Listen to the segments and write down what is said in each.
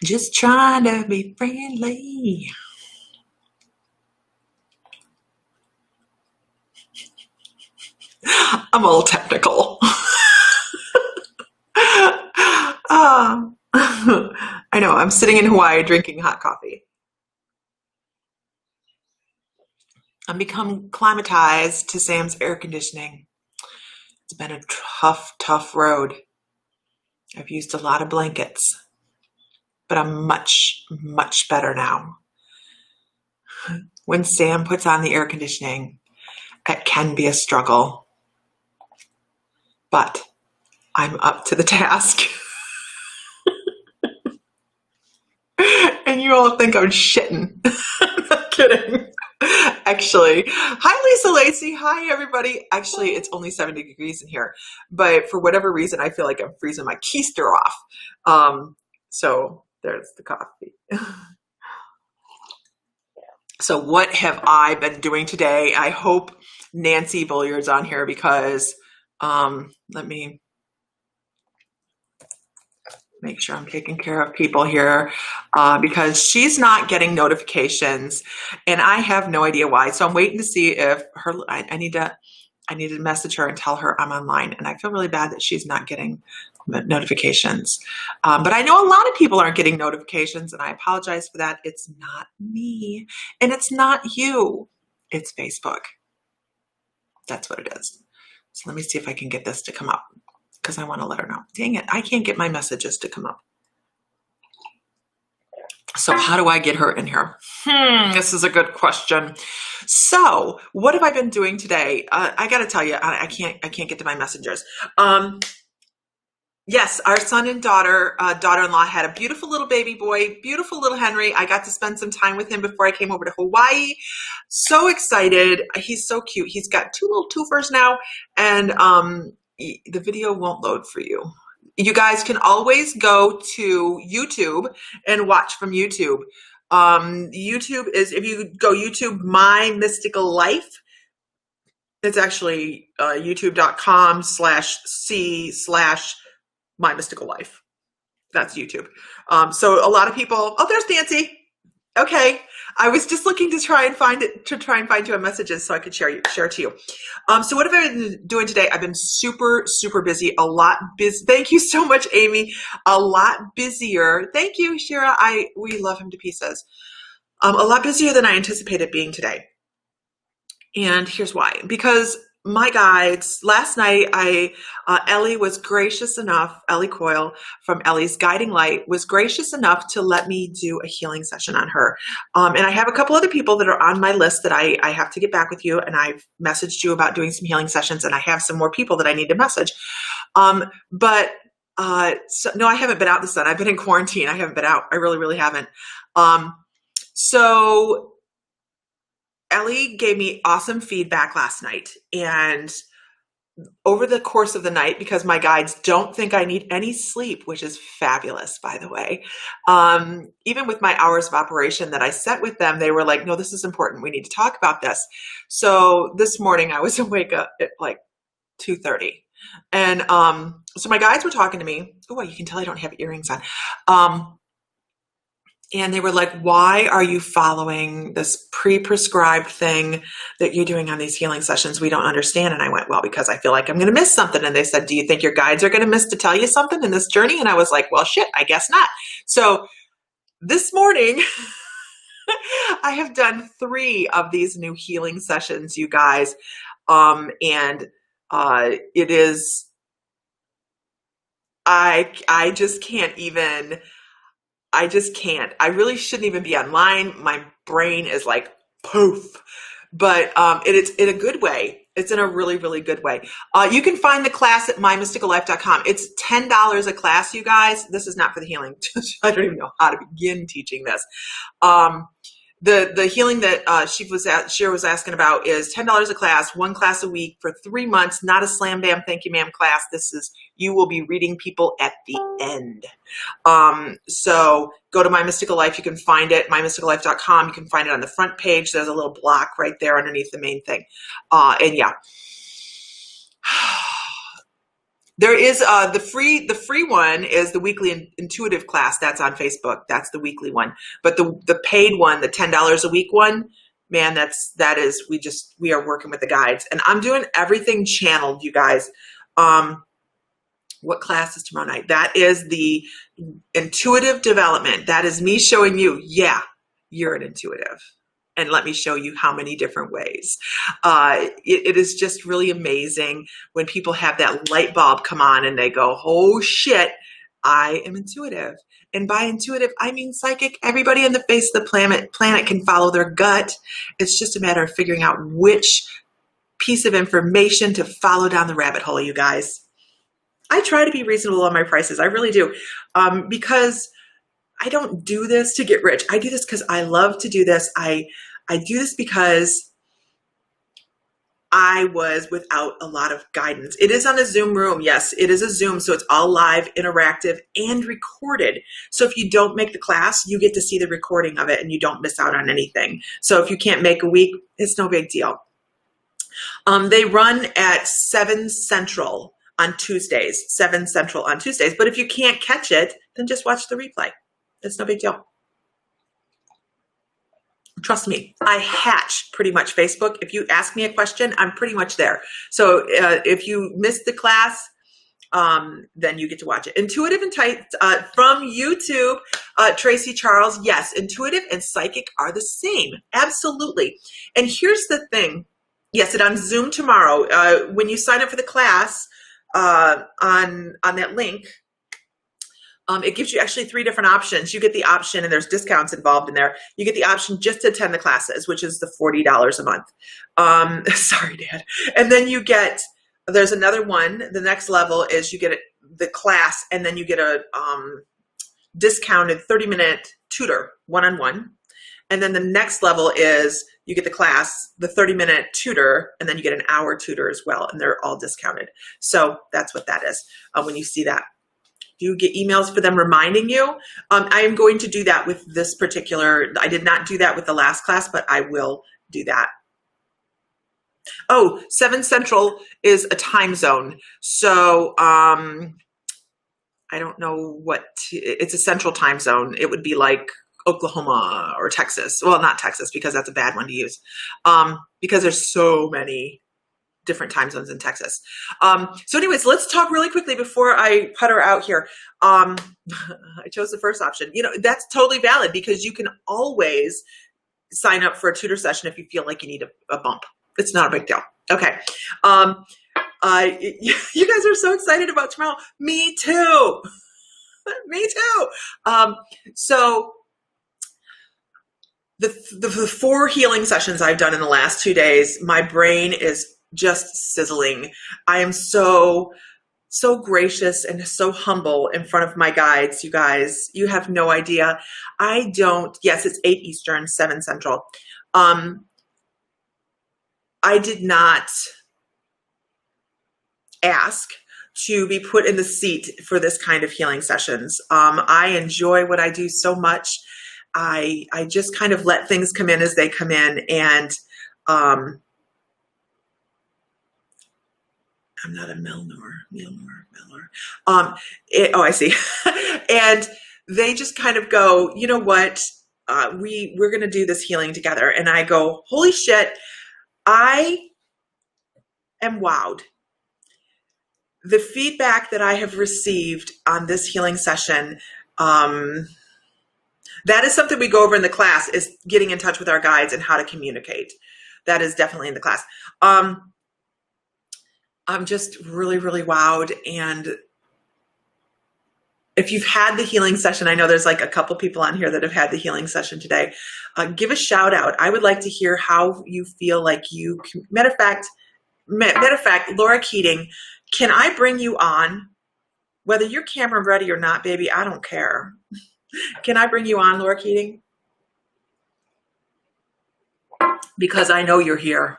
Just trying to be friendly. I'm a little technical. I know. I'm sitting in Hawaii drinking hot coffee. I'm become climatized to Sam's air conditioning. It's been a tough, tough road. I've used a lot of blankets, but I'm much, much better now. When Sam puts on the air conditioning, it can be a struggle, but I'm up to the task. And you all think I'm shitting. I'm not kidding. Actually, hi Lisa Lacey. Hi everybody. Actually, it's only 70 degrees in here, but for whatever reason, I feel like I'm freezing my keister off. So there's the coffee. So what have I been doing today? I hope Nancy Bulliard's on here because let me make sure I'm taking care of people here because she's not getting notifications and I have no idea why. So I'm waiting to see if I need to message her and tell her I'm online. And I feel really bad that she's not getting notifications. But I know a lot of people aren't getting notifications and I apologize for that. It's not me and it's not you. It's Facebook. That's what it is. So let me see if I can get this to come up because I want to let her know. Dang it, I can't get my messages to come up. So how do I get her in here? This is a good question. So what have I been doing today? I got to tell you, I can't get to my messengers. Yes, our son and daughter-in-law had a beautiful little baby boy, beautiful little Henry. I got to spend some time with him before I came over to Hawaii. So excited. He's so cute. He's got two little twofers now, and the video won't load for you. You guys can always go to YouTube and watch from YouTube. YouTube is, if you go YouTube, My Mystical Life, it's actually youtube.com/C/My Mystical Life. That's YouTube. So a lot of people, oh, there's Nancy. Okay. I was just looking to try and find you messages so I could share it to you. So what have I been doing today? I've been super, super busy, a lot busy. Thank you so much, Amy. A lot busier. Thank you, Shira. We love him to pieces. A lot busier than I anticipated being today. And here's why. Because my guides, last night, Ellie was gracious enough, Ellie Coyle from Ellie's Guiding Light was gracious enough to let me do a healing session on her. And I have a couple other people that are on my list that I have to get back with you. And I've messaged you about doing some healing sessions and I have some more people that I need to message. So, no, I haven't been out this sun. I've been in quarantine. I haven't been out. I really, really haven't. So Ellie gave me awesome feedback last night, and over the course of the night, because my guides don't think I need any sleep, which is fabulous, by the way. Even with my hours of operation that I set with them, they were like, no, this is important. We need to talk about this. So this morning I was awake up at like 2:30. And so my guides were talking to me. Oh, you can tell I don't have earrings on. And they were like, why are you following this pre-prescribed thing that you're doing on these healing sessions? We don't understand. And I went, well, because I feel like I'm going to miss something. And they said, do you think your guides are going to miss to tell you something in this journey? And I was like, well, shit, I guess not. So this morning, I have done 3 of these new healing sessions, you guys. It is, I just can't even... I just can't. I really shouldn't even be online. My brain is like poof. But it's in a good way. It's in a really, really good way. You can find the class at mymysticallife.com. It's $10 a class, you guys. This is not for the healing. I don't even know how to begin teaching this. The healing that Shira was asking about is $10 a class, 1 class a week for 3 months, not a slam bam, thank you ma'am class. This is, you will be reading people at the end. So go to My Mystical Life. You can find it, mymysticallife.com. You can find it on the front page. There's a little block right there underneath the main thing. And yeah. There is the free one is the weekly intuitive class that's on Facebook. That's the weekly one. But the paid one, the $10 a week one, man, we are working with the guides, and I'm doing everything channeled, you guys. What class is tomorrow night? That is the intuitive development. That is me showing you, yeah, you're an intuitive. And let me show you how many different ways. It is just really amazing when people have that light bulb come on and they go, oh shit, I am intuitive. And by intuitive, I mean psychic. Everybody on the face of the planet can follow their gut. It's just a matter of figuring out which piece of information to follow down the rabbit hole, you guys. I try to be reasonable on my prices. I really do. Because I don't do this to get rich. I do this because I love to do this. I do this because I was without a lot of guidance. It is on a Zoom room. Yes, it is a Zoom. So it's all live, interactive, and recorded. So if you don't make the class, you get to see the recording of it and you don't miss out on anything. So if you can't make a week, it's no big deal. They run at 7 Central on Tuesdays, 7 Central on Tuesdays. But if you can't catch it, then just watch the replay. It's no big deal. Trust me, I hatch pretty much Facebook. If you ask me a question, I'm pretty much there. So if you missed the class, then you get to watch it. Intuitive and tight from YouTube, Tracy Charles. Yes, intuitive and psychic are the same. Absolutely. And here's the thing. Yes, it's on Zoom tomorrow. When you sign up for the class on that link, it gives you actually 3 different options. You get the option, and there's discounts involved in there. You get the option just to attend the classes, which is the $40 a month. Sorry, Dad. And then there's another one. The next level is you get the class, and then you get a discounted 30-minute tutor, one-on-one. And then the next level is you get the class, the 30-minute tutor, and then you get an hour tutor as well, and they're all discounted. So that's what that is when you see that. Do you get emails for them reminding you? I am going to do that with this particular, I did not do that with the last class, but I will do that. Oh, 7 Central is a time zone. So I don't know it's a central time zone. It would be like Oklahoma or Texas. Well, not Texas, because that's a bad one to use. Because there's so many different time zones in Texas. So anyways, let's talk really quickly before I putter out here. I chose the first option. That's totally valid, because you can always sign up for a tutor session if you feel like you need a bump. It's not a big deal. Okay. You guys are so excited about tomorrow. Me too. Me too. So the 4 healing sessions I've done in the last 2 days, my brain is just sizzling. I am so gracious and so humble in front of my guides, you guys. You have no idea. Yes, it's 8 Eastern, 7 Central. I did not ask to be put in the seat for this kind of healing sessions. I enjoy what I do so much. I just kind of let things come in as they come in, and I'm not a Milnor. I see. And they just kind of go, you know what? We're going to do this healing together. And I go, holy shit. I am wowed. The feedback that I have received on this healing session, that is something we go over in the class, is getting in touch with our guides and how to communicate. That is definitely in the class. I'm just really, really wowed. And if you've had the healing session, I know there's like a couple people on here that have had the healing session today. Give a shout out. I would like to hear how you feel like you, matter of fact, Laura Keating, can I bring you on? Whether you're camera ready or not, baby, I don't care. Can I bring you on, Laura Keating? Because I know you're here.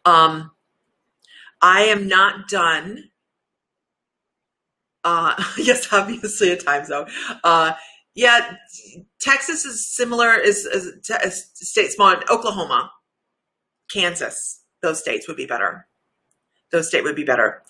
I am not done. Yes, obviously a time zone. Yeah, Texas is similar, is state small. Oklahoma, Kansas, those states would be better. Those state would be better.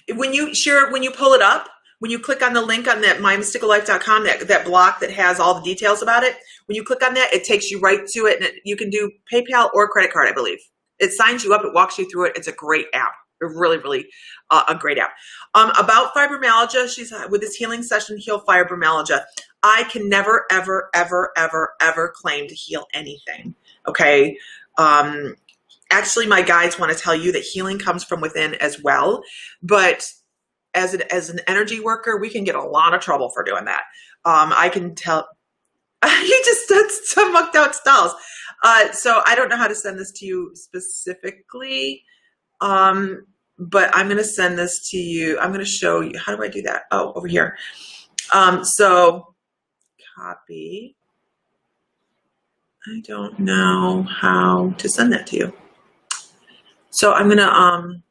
When you pull it up, when you click on the link on that mymysticallife.com, that block that has all the details about it, when you click on that, it takes you right to it, and you can do PayPal or credit card, I believe. It signs you up. It walks you through it. It's a great app. Really, really a great app. About fibromyalgia, she's with this healing session, heal fibromyalgia. I can never, ever, ever, ever, ever claim to heal anything. Okay. Actually, my guides want to tell you that healing comes from within as well. But as an energy worker, we can get a lot of trouble for doing that. I can tell. He just did some mucked out styles. So I don't know how to send this to you specifically. But I'm going to send this to you. I'm going to show you. How do I do that? Oh, over here. So copy. I don't know how to send that to you. So I'm going to,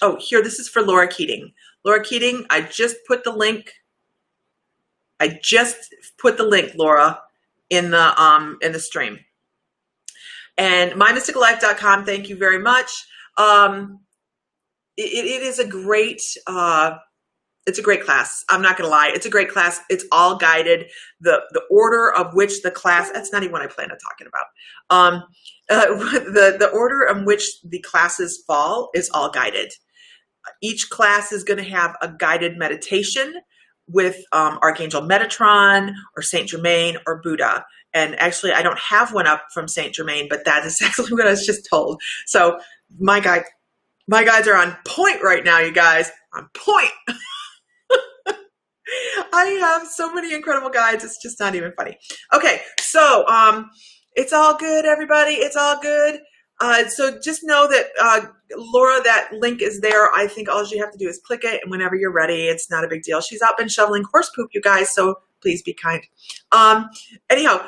oh, here, this is for Laura Keating. Laura Keating, I just put the link. Laura, in the stream. And mymysticallife.com, thank you very much. It is a great, it's a great class. I'm not going to lie. It's a great class. It's all guided. The order of which the class, that's not even what I plan on talking about. The order in which the classes fall is all guided. Each class is going to have a guided meditation with Archangel Metatron or Saint Germain or Buddha. And actually, I don't have one up from Saint Germain, but that is exactly what I was just told. So my guides are on point right now, you guys. On point. I have so many incredible guides. It's just not even funny. Okay, so it's all good, everybody. It's all good. So just know that, Laura, that link is there. I think all you have to do is click it, and whenever you're ready, it's not a big deal. She's out been shoveling horse poop, you guys, so please be kind. Anyhow,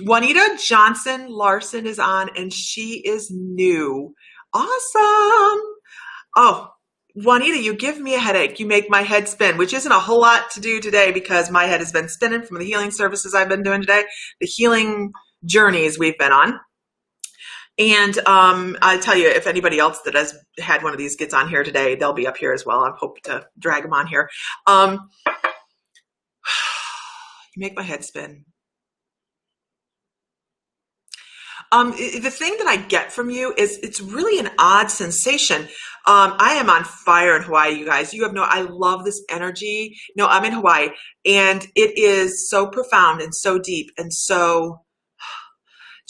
Juanita Johnson Larson is on, and she is new. Awesome. Oh, Juanita, you give me a headache. You make my head spin, which isn't a whole lot to do today because my head has been spinning from the healing services I've been doing today, the healing journeys we've been on. And I tell you, if anybody else that has had one of these gets on here today, they'll be up here as well. I hope to drag them on here. You make my head spin. The thing that I get from you is it's really an odd sensation. I am on fire in Hawaii, you guys. I love this energy. No, I'm in Hawaii, and it is so profound and so deep and so,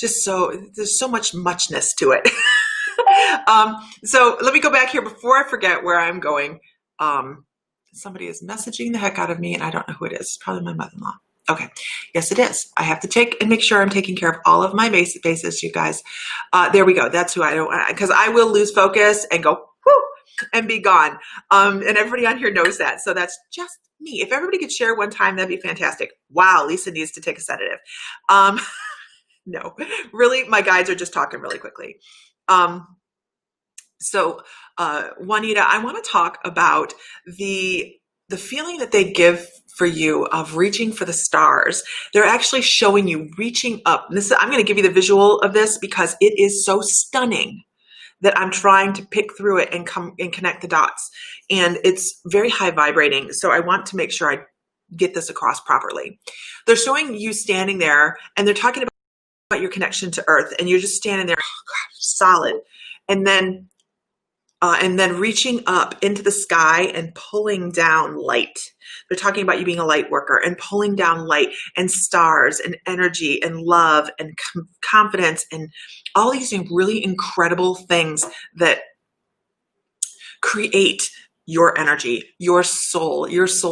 there's so muchness to it. So let me go back here before I forget where I'm going. Somebody is messaging the heck out of me, and I don't know who it is. It's probably my mother-in-law. Okay. Yes, it is. I have to check and make sure I'm taking care of all of my bases, you guys. There we go. That's who I don't, because I will lose focus and go, whoo, and be gone. And everybody on here knows that. So that's just me. If everybody could share one time, that'd be fantastic. Wow. Lisa needs to take a sedative. No, really, my guides are just talking really quickly. So Juanita, I want to talk about the feeling that they give for you of reaching for the stars. They're actually showing you reaching up. And I'm going to give you the visual of this because it is so stunning that I'm trying to pick through it and come and connect the dots. And it's very high vibrating. So I want to make sure I get this across properly. They're showing you standing there, and they're talking about your connection to Earth, and you're just standing there, oh God, solid. And then reaching up into the sky and pulling down light. They're talking about you being a light worker and pulling down light and stars and energy and love and confidence and all these really incredible things that create your energy, your soul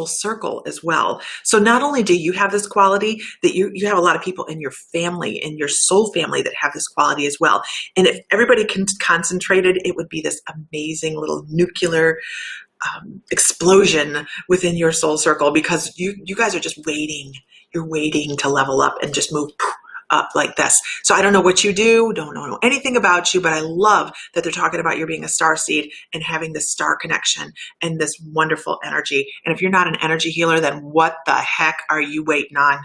circle as well. So not only do you have this quality, that you have a lot of people in your family, in your soul family, that have this quality as well. And if everybody concentrated, it would be this amazing little nuclear explosion within your soul circle, because you guys are just waiting. You're waiting to level up and just move up like this. So I don't know what you do, don't know anything about you, but I love that they're talking about you being a star seed and having this star connection and this wonderful energy. And if you're not an energy healer, then what the heck are you waiting on?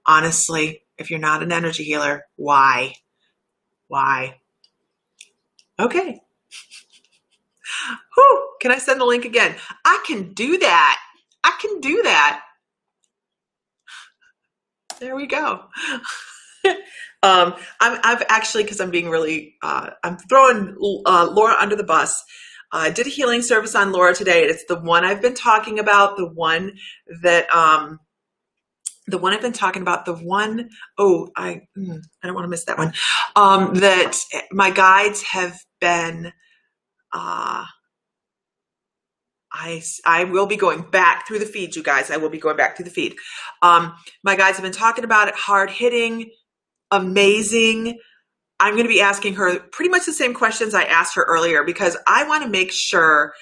Honestly, if you're not an energy healer, why? Okay. Whew, can I send the link again? I can do that. I can do that. There we go. I've actually, because I'm being really, I'm throwing Laura under the bus. I did a healing service on Laura today. It's the one I've been talking about, that, the one I've been talking about, I don't want to miss that one. That my guides have been, I will be going back through the feed, you guys. I will be going back through the feed. My guides have been talking about it, hard hitting, amazing. I'm going to be asking her pretty much the same questions I asked her earlier, because I want to make sure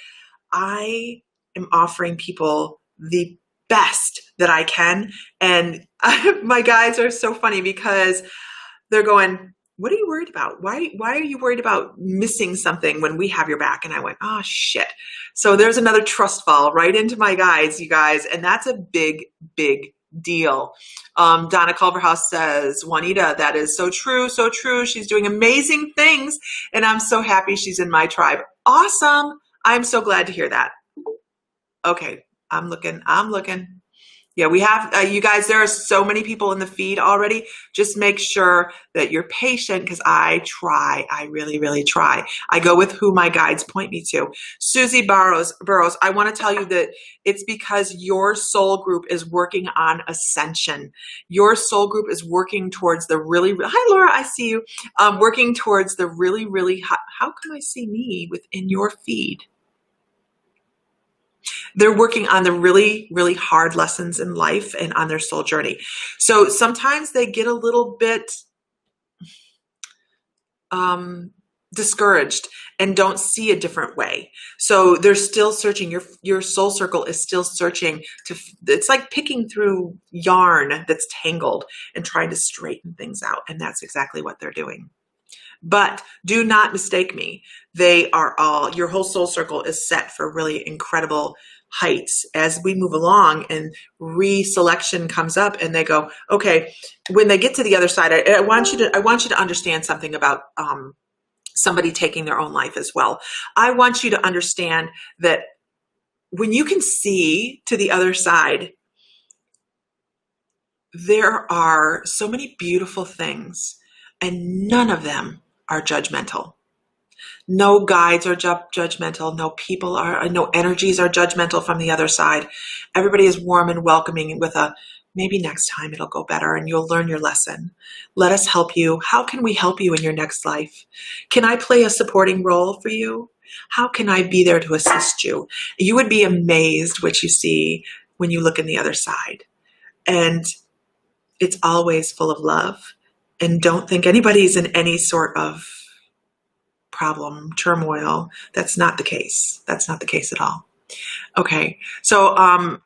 I am offering people the best that I can. And my guides are so funny because they're going, what are you worried about? Why are you worried about missing something when we have your back? And I went, oh shit. So there's another trust fall right into my guides, you guys. And that's a big, big deal. Donna Culverhouse says, Juanita, that is so true. So true. She's doing amazing things. And I'm so happy she's in my tribe. Awesome. I'm so glad to hear that. Okay. I'm looking. Yeah, we have, you guys, there are so many people in the feed already. Just make sure that you're patient, because I really, really try. I go with who my guides point me to. Susie Burrows, I want to tell you that it's because your soul group is working on ascension. Your soul group is working towards the really, hi Laura, I see you. Working towards the really, really, how can I see me within your feed? They're working on the really, really hard lessons in life and on their soul journey. So sometimes they get a little bit discouraged and don't see a different way. So they're still searching. Your soul circle is still searching it's like picking through yarn that's tangled and trying to straighten things out. And that's exactly what they're doing. But do not mistake me. Your whole soul circle is set for really incredible heights as we move along, and reselection comes up and they go, okay, when they get to the other side, I want you to understand something about somebody taking their own life as well. I want you to understand that when you can see to the other side, there are so many beautiful things, and none of them are judgmental. No guides are judgmental. No energies are judgmental from the other side. Everybody is warm and welcoming with maybe next time it'll go better and you'll learn your lesson. Let us help you. How can we help you in your next life? Can I play a supporting role for you? How can I be there to assist you? You would be amazed what you see when you look in the other side. And it's always full of love. And don't think anybody's in any sort of problem, turmoil. That's not the case. That's not the case at all. Okay. So, I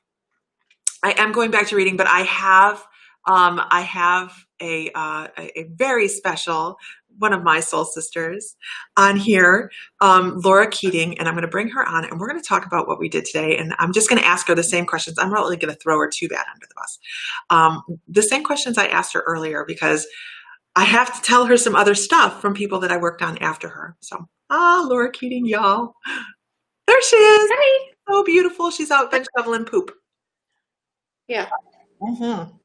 am going back to reading, but I have a very special, one of my soul sisters on here, Laura Keating, and I'm going to bring her on and we're going to talk about what we did today. And I'm just going to ask her the same questions. I'm not really going to throw her too bad under the bus. The same questions I asked her earlier, because I have to tell her some other stuff from people that I worked on after her. So, Laura Keating, y'all. There she is. Hi. So beautiful. She's out been shoveling poop. Yeah. Mm-hmm.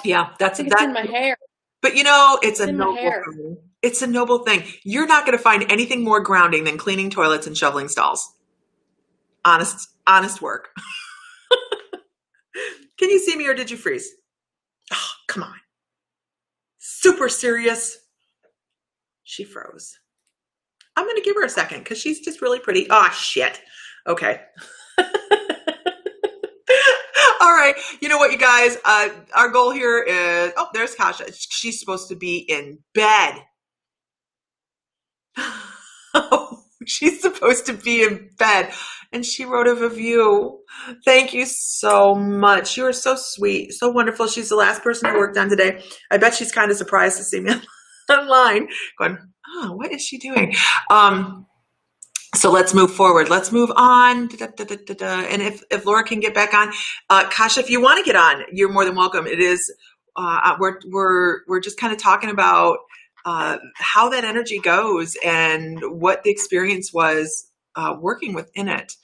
Yeah, it's in my hair. But it's a noble thing. It's a noble thing. You're not going to find anything more grounding than cleaning toilets and shoveling stalls. Honest work. Can you see me or did you freeze? Oh, come on. Super serious. She froze. I'm going to give her a second because she's just really pretty. Oh, shit. Okay. All right. You know what, you guys? Our goal here is, there's Kasha. She's supposed to be in bed. She's supposed to be in bed. And she wrote a review. Thank you so much. You are so sweet, so wonderful. She's the last person I worked on today. I bet she's kind of surprised to see me online going, what is she doing? So let's move forward. Let's move on. And if Laura can get back on, Kasha, if you want to get on, you're more than welcome. It is, we're just kind of talking about how that energy goes and what the experience was working within it.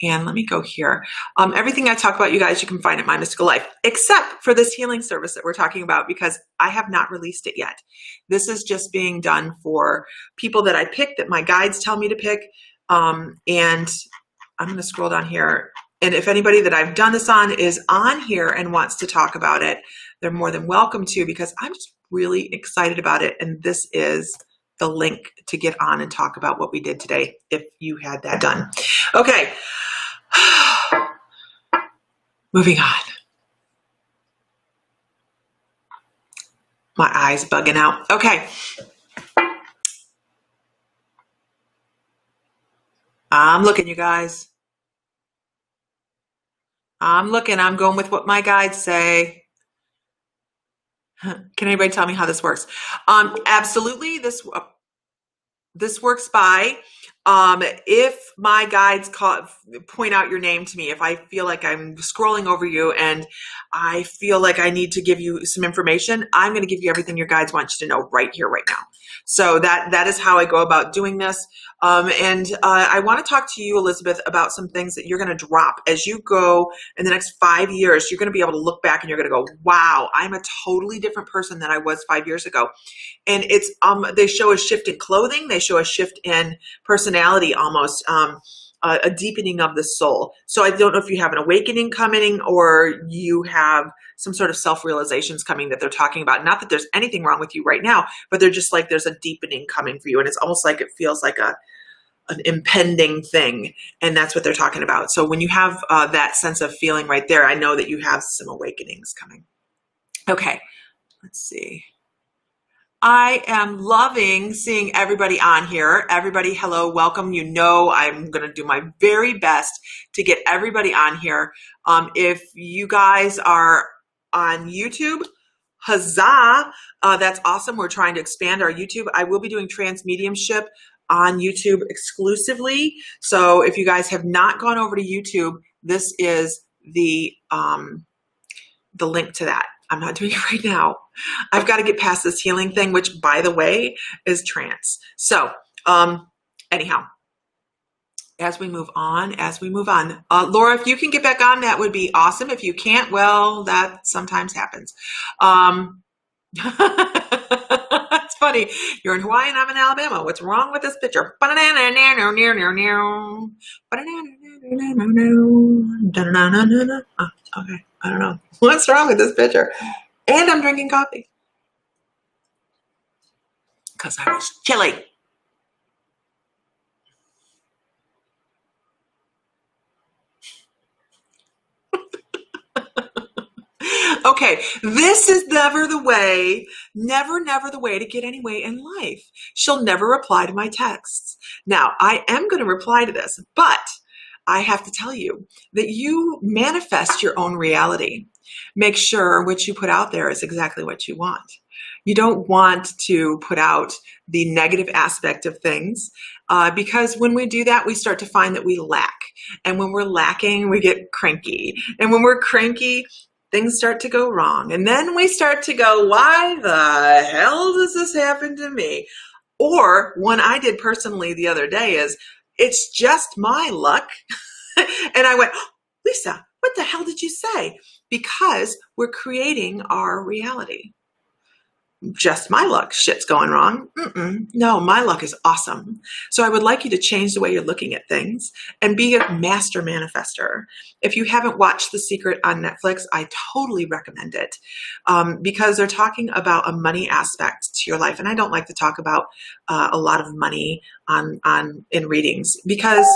And let me go here. Everything I talk about, you guys, you can find at My Mystical Life, except for this healing service that we're talking about, because I have not released it yet. This is just being done for people that I pick, that my guides tell me to pick. And I'm going to scroll down here. And if anybody that I've done this on is on here and wants to talk about it, they're more than welcome to, because I'm just really excited about it. And this is the link to get on and talk about what we did today, if you had that done. Okay. Moving on. My eyes bugging out. Okay. I'm looking, you guys. I'm looking. I'm going with what my guides say. Can anybody tell me how this works? Absolutely. This works by if my guides point out your name to me, if I feel like I'm scrolling over you and I feel like I need to give you some information, I'm going to give you everything your guides want you to know right here, right now. So that is how I go about doing this. And I want to talk to you, Elizabeth, about some things that you're going to drop as you go in the next 5 years. You're going to be able to look back and you're going to go, wow, I'm a totally different person than I was 5 years ago. And it's they show a shift in clothing, they show a shift in personality, almost a deepening of the soul. So I don't know if you have an awakening coming or you have some sort of self-realizations coming that they're talking about. Not that there's anything wrong with you right now, but they're just like there's a deepening coming for you, and it's almost like it feels like an impending thing, and that's what they're talking about. So when you have that sense of feeling right there, I know that you have some awakenings coming. Okay, let's see. I am loving seeing everybody on here. Everybody, hello, welcome. You know, I'm going to do my very best to get everybody on here. If you guys are on YouTube, huzzah, that's awesome. We're trying to expand our YouTube. I will be doing transmediumship on YouTube exclusively. So if you guys have not gone over to YouTube, this is the link to that. I'm not doing it right now. I've got to get past this healing thing, which, by the way, is trance. So anyhow, as we move on, Laura, if you can get back on, that would be awesome. If you can't, well, that sometimes happens. It's funny. You're in Hawaii and I'm in Alabama. What's wrong with this picture? Oh, okay. I don't know. What's wrong with this picture? And I'm drinking coffee. Because I was chilly. Okay, this is never the way, never the way to get any way in life. She'll never reply to my texts. Now, I am going to reply to this, but I have to tell you that you manifest your own reality. Make sure what you put out there is exactly what you want. You don't want to put out the negative aspect of things because when we do that, we start to find that we lack. And when we're lacking, we get cranky. And when we're cranky, things start to go wrong. And then we start to go, why the hell does this happen to me? Or one I did personally the other day is, it's just my luck. And I went, oh, Lisa, what the hell did you say? Because we're creating our reality. Just my luck. Shit's going wrong. No, my luck is awesome. So I would like you to change the way you're looking at things and be a master manifester. If you haven't watched The Secret on Netflix, I totally recommend it because they're talking about a money aspect to your life. And I don't like to talk about a lot of money in readings because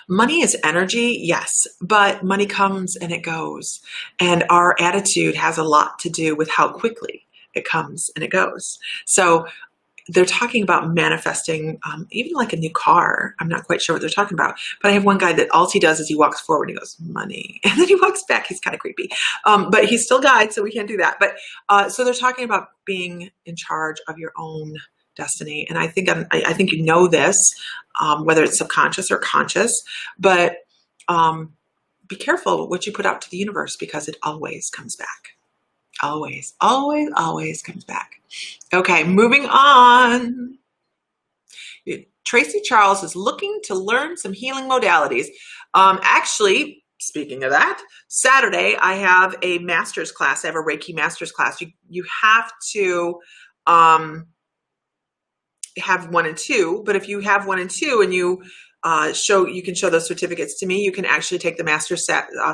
money is energy, yes, but money comes and it goes. And our attitude has a lot to do with how quickly it comes and it goes. So they're talking about manifesting even like a new car. I'm not quite sure what they're talking about, but I have one guy that all he does is he walks forward and he goes, money. And then he walks back. He's kind of creepy. But he's still guide, so we can't do that. But so they're talking about being in charge of your own destiny. And I think you know this, whether it's subconscious or conscious, but be careful what you put out to the universe because it always comes back. Always, always, always comes back. Okay, moving on. Tracy Charles is looking to learn some healing modalities. Actually, speaking of that, Saturday I have a master's class. I have a Reiki master's class. You have to have 1 and 2, but if you have 1 and 2 and you can show those certificates to me, you can actually take the master's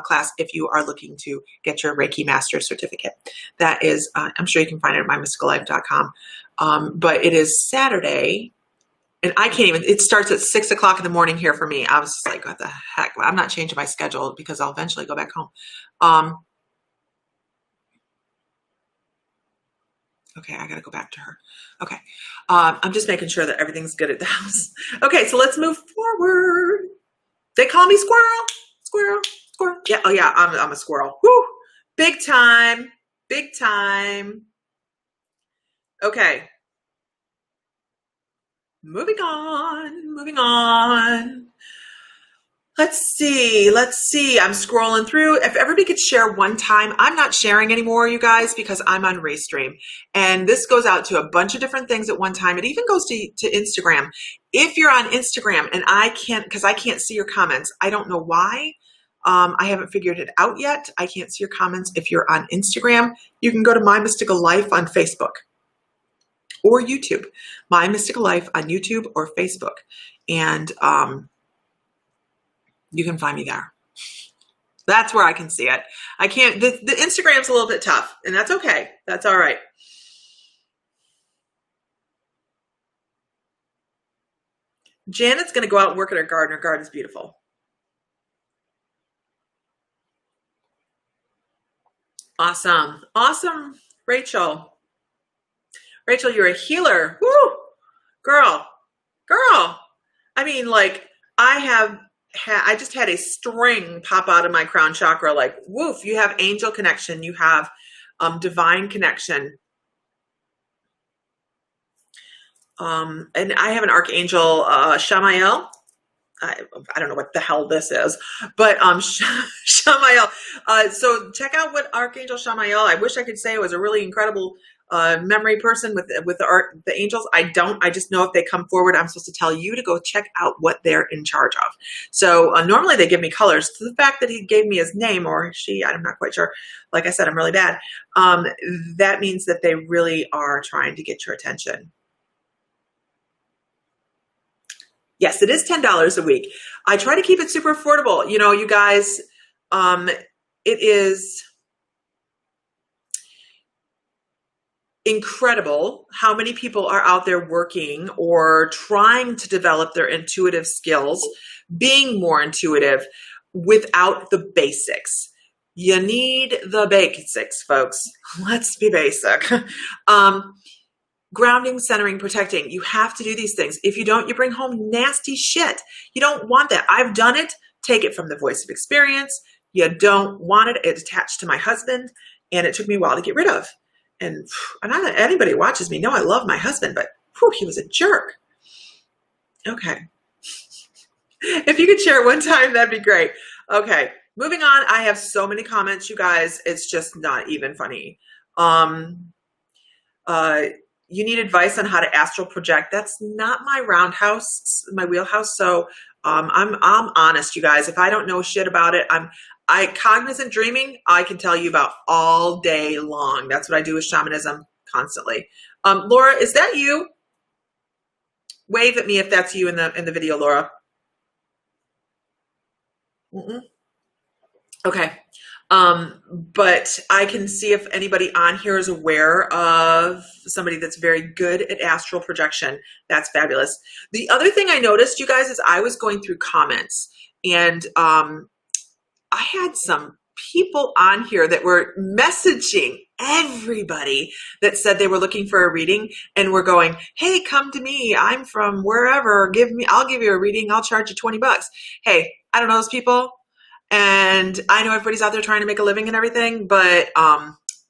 class if you are looking to get your Reiki master's certificate. That is, I'm sure you can find it at mymysticallife.com. But it is Saturday, and I can't even, it starts at 6 o'clock in the morning here for me. I was just like, what the heck? I'm not changing my schedule because I'll eventually go back home. Okay, I gotta go back to her. Okay, I'm just making sure that everything's good at the house. Okay, so let's move forward. They call me squirrel, squirrel, squirrel. Yeah, oh yeah, I'm a squirrel. Woo, big time, big time. Okay, moving on, moving on. Let's see. I'm scrolling through. If everybody could share one time, I'm not sharing anymore, you guys, because I'm on Restream. And this goes out to a bunch of different things at one time. It even goes to Instagram. If you're on Instagram and because I can't see your comments, I don't know why. I haven't figured it out yet. I can't see your comments. If you're on Instagram, you can go to My Mystical Life on Facebook or YouTube. My Mystical Life on YouTube or Facebook. And, you can find me there. That's where I can see it. I can't, the Instagram's a little bit tough, and that's okay. That's all right. Janet's going to go out and work at her garden. Her garden's beautiful. Awesome. Awesome, Rachel. Rachel, you're a healer. Woo! Girl. I mean, like, I just had a string pop out of my crown chakra, like, woof, you have angel connection. You have divine connection. And I have an archangel, Shamael. I don't know what the hell this is, but Shamael. So check out what Archangel Shamael. I wish I could say it was a really incredible memory person with the angels. I don't. I just know if they come forward, I'm supposed to tell you to go check out what they're in charge of. So normally they give me colors. So the fact that he gave me his name, or she, I'm not quite sure. Like I said, I'm really bad. That means that they really are trying to get your attention. Yes, it is $10 a week. I try to keep it super affordable. You know, you guys, it is incredible how many people are out there working or trying to develop their intuitive skills, being more intuitive without the basics. You need the basics, folks. Let's be basic. Grounding, centering, protecting. You have to do these things. If you don't, you bring home nasty shit. You don't want that. I've done it. Take it from the voice of experience. You don't want it. It's attached to my husband, and it took me a while to get rid of. And not anybody who watches me know I love my husband, but he was a jerk. Okay. If you could share it one time, that'd be great. Okay. Moving on. I have so many comments, you guys. It's just not even funny. You need advice on how to astral project. That's not my roundhouse, my wheelhouse. So I'm honest, you guys. If I don't know shit about it, I cognizant dreaming, I can tell you about all day long. That's what I do with shamanism constantly. Laura, is that you? Wave at me if that's you in the video, Laura. Mm-mm. Okay. But I can see if anybody on here is aware of somebody that's very good at astral projection. That's fabulous. The other thing I noticed, you guys, is I was going through comments, and I had some people on here that were messaging everybody that said they were looking for a reading and were going, hey, come to me. I'm from wherever. I'll give you a reading. I'll charge you $20. Hey, I don't know those people. And I know everybody's out there trying to make a living and everything, but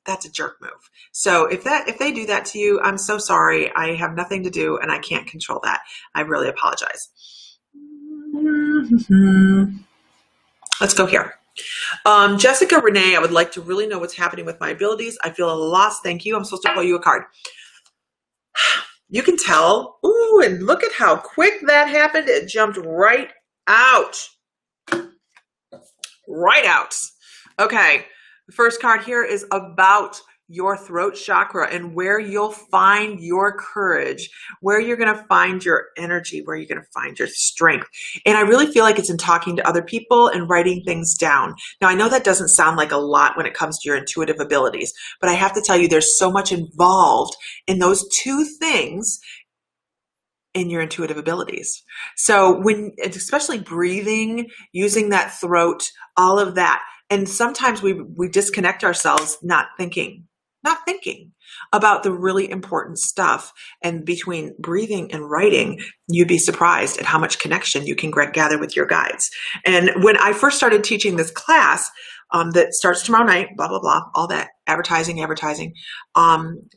that's a jerk move. So if they do that to you, I'm so sorry. I have nothing to do and I can't control that. I really apologize. Let's go here. Jessica Renee, I would like to really know what's happening with my abilities. I feel a loss. Thank you. I'm supposed to pull you a card. You can tell. Ooh, and look at how quick that happened. It jumped right out. Right out. Okay. The first card here is about your throat chakra and where you'll find your courage, where you're going to find your energy, where you're going to find your strength. And I really feel like it's in talking to other people and writing things down. Now, I know that doesn't sound like a lot when it comes to your intuitive abilities, but I have to tell you, there's so much involved in those two things in your intuitive abilities. So especially breathing, using that throat, all of that. And sometimes we disconnect ourselves not thinking about the really important stuff. And between breathing and writing, you'd be surprised at how much connection you can gather with your guides. And when I first started teaching this class, that starts tomorrow night, blah, blah, blah, all that advertising.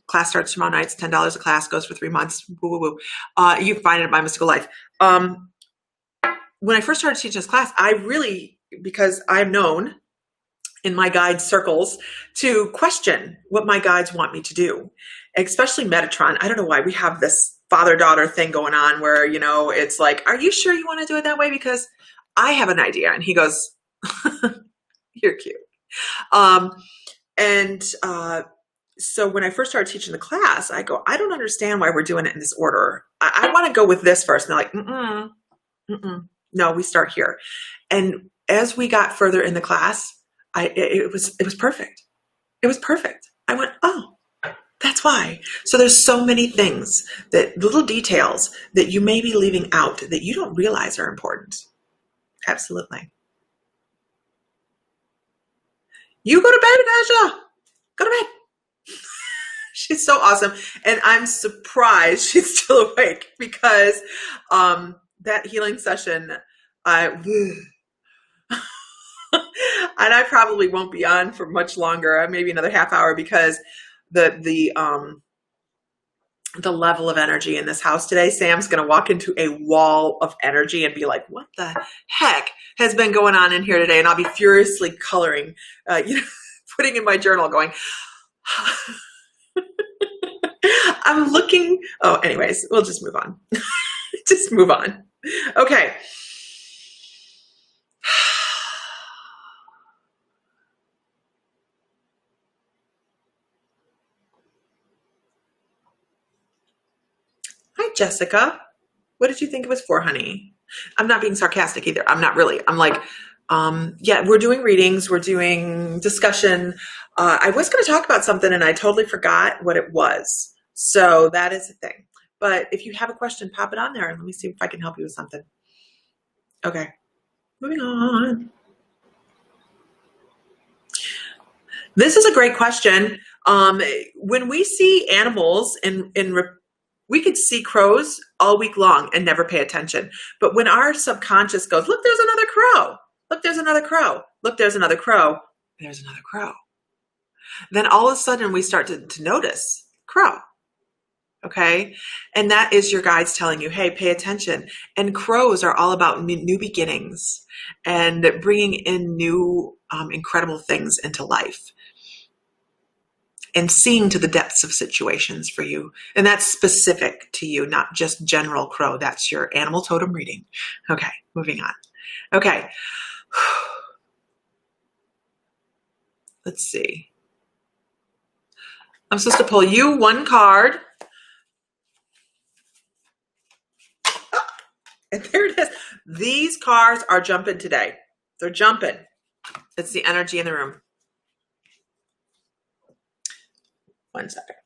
Class starts tomorrow night. It's $10 a class, goes for 3 months. Woo, woo, woo. You can find it at My Mystical Life. When I first started teaching this class, because I'm known in my guide circles to question what my guides want me to do, especially Metatron. I don't know why we have this father-daughter thing going on where, it's like, are you sure you want to do it that way? Because I have an idea. And he goes, you're cute. So when I first started teaching the class, I go, I don't understand why we're doing it in this order. I want to go with this first. And they're like, no, we start here. And as we got further in the class, it was perfect. It was perfect. I went, oh, that's why. So there's so many things, that little details that you may be leaving out that you don't realize are important. Absolutely. You go to bed, Naja. Go to bed. She's so awesome. And I'm surprised she's still awake because that healing session, and I probably won't be on for much longer, maybe another half hour, because the level of energy in this house today, Sam's going to walk into a wall of energy and be like, what the heck has been going on in here today? And I'll be furiously coloring, putting in my journal going, I'm looking. Oh, anyways, we'll just move on. Just move on. Okay. Hi, Jessica. What did you think it was for, honey? I'm not being sarcastic either. I'm not really. I'm like, yeah, we're doing readings. We're doing discussion. I was going to talk about something and I totally forgot what it was. So that is the thing. But if you have a question, pop it on there and let me see if I can help you with something. Okay, moving on. This is a great question. When we see animals we could see crows all week long and never pay attention. But when our subconscious goes, look, there's another crow. Look, there's another crow. Look, there's another crow. There's another crow. Then all of a sudden we start to notice crow. Okay. And that is your guides telling you, hey, pay attention. And crows are all about new beginnings and bringing in new incredible things into life and seeing to the depths of situations for you. And that's specific to you, not just general crow. That's your animal totem reading. Okay. Moving on. Okay. Let's see. I'm supposed to pull you one card. And there it is. These cards are jumping today. They're jumping. It's the energy in the room. One second.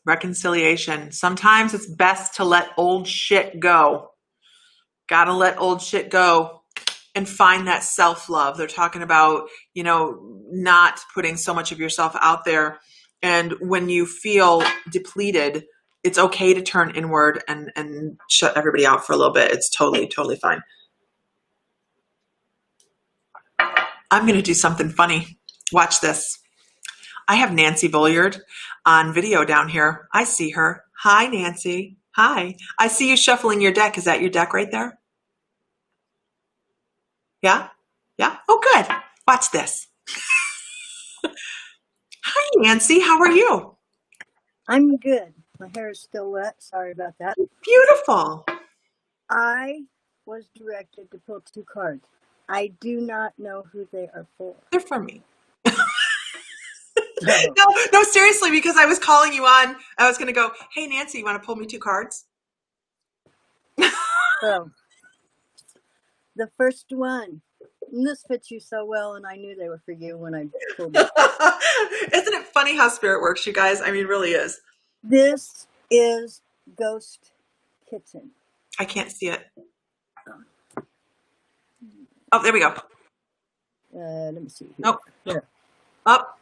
Reconciliation. Sometimes it's best to let old shit go. Gotta let old shit go and find that self-love. They're talking about, not putting so much of yourself out there. And when you feel depleted, it's okay to turn inward and shut everybody out for a little bit. It's totally, totally fine. I'm going to do something funny. Watch this. I have Nancy Bulliard on video down here. I see her. Hi, Nancy. Hi. I see you shuffling your deck. Is that your deck right there? Yeah? Yeah? Oh, good. Watch this. Hi, Nancy. How are you? I'm good. My hair is still wet. Sorry about that. Beautiful. I was directed to pull 2 cards. I do not know who they are for. They're for me. So, No, no, seriously, because I was calling you on. I was going to go, hey, Nancy, you want to pull me 2 cards? so the first one. And this fits you so well, and I knew they were for you when I pulled it. Isn't it funny how spirit works, you guys? I mean, it really is. This is Ghost Kitten. I can't see it. Oh, there we go. Let me see here. Nope. There. Up.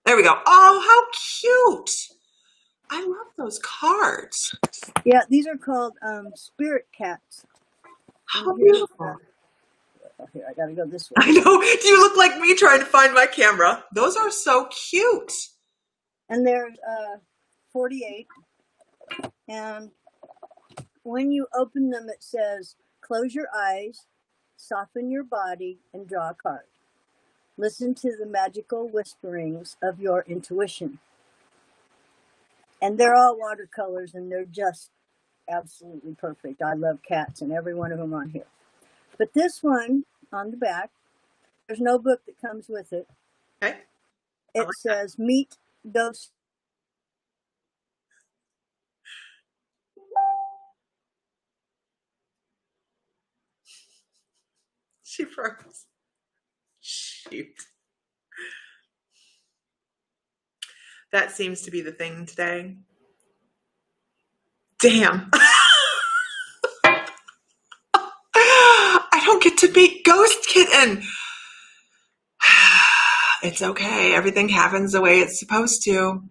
There we go. Oh, how cute. I love those cards. Yeah, these are called spirit cats. How And here's, beautiful. here, I gotta go this way. I know. Do you look like me trying to find my camera? Those are so cute. And there's 48. And when you open them, it says, close your eyes, soften your body, and draw a card. Listen to the magical whisperings of your intuition. And they're all watercolors, and they're just absolutely perfect. I love cats, and every one of them on here. But this one on the back, there's no book that comes with it. Okay. It says, meet Ghost. She froze. Shoot. That seems to be the thing today. Damn. I don't get to meet Ghost Kitten. It's okay. Everything happens the way it's supposed to.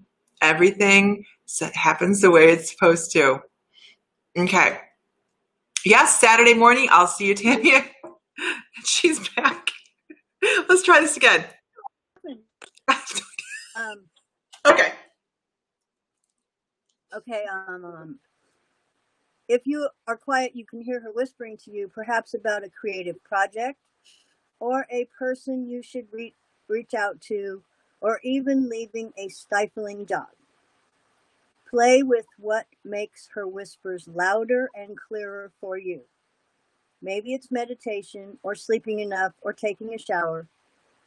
Everything happens the way it's supposed to. Okay. Yes, Saturday morning. I'll see you, Tanya. She's back. Let's try this again. Um, Okay. okay, if you are quiet, you can hear her whispering to you, perhaps about a creative project or a person you should reach out to, or even leaving a stifling job. Play with what makes her whispers louder and clearer for you. Maybe it's meditation, or sleeping enough, or taking a shower.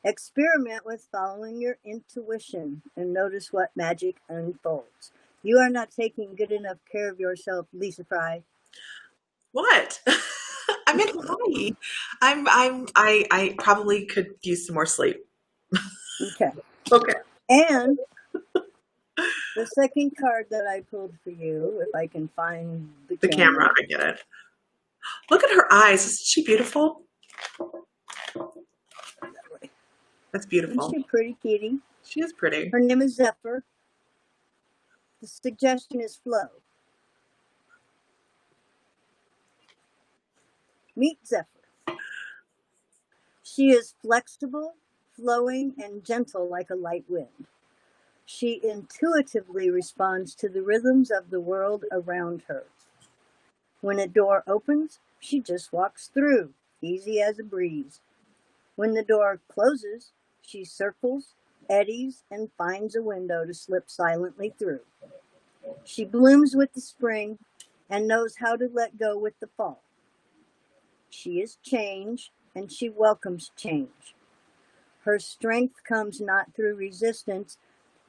Experiment with following your intuition and notice what magic unfolds. You are not taking good enough care of yourself, Lisa Fry. What? I'm in Hawaii. I probably could use some more sleep. Okay. Okay. And the second card that I pulled for you, if I can find the The camera, I get it. Look at her eyes. Isn't she beautiful? That's beautiful. Isn't she a pretty kitty? She is pretty. Her name is Zephyr. The suggestion is flow. Meet Zephyr. She is flexible, flowing, and gentle like a light wind. She intuitively responds to the rhythms of the world around her. When a door opens, she just walks through, easy as a breeze. When the door closes, she circles, eddies, and finds a window to slip silently through. She blooms with the spring and knows how to let go with the fall. She is change, and she welcomes change. Her strength comes not through resistance,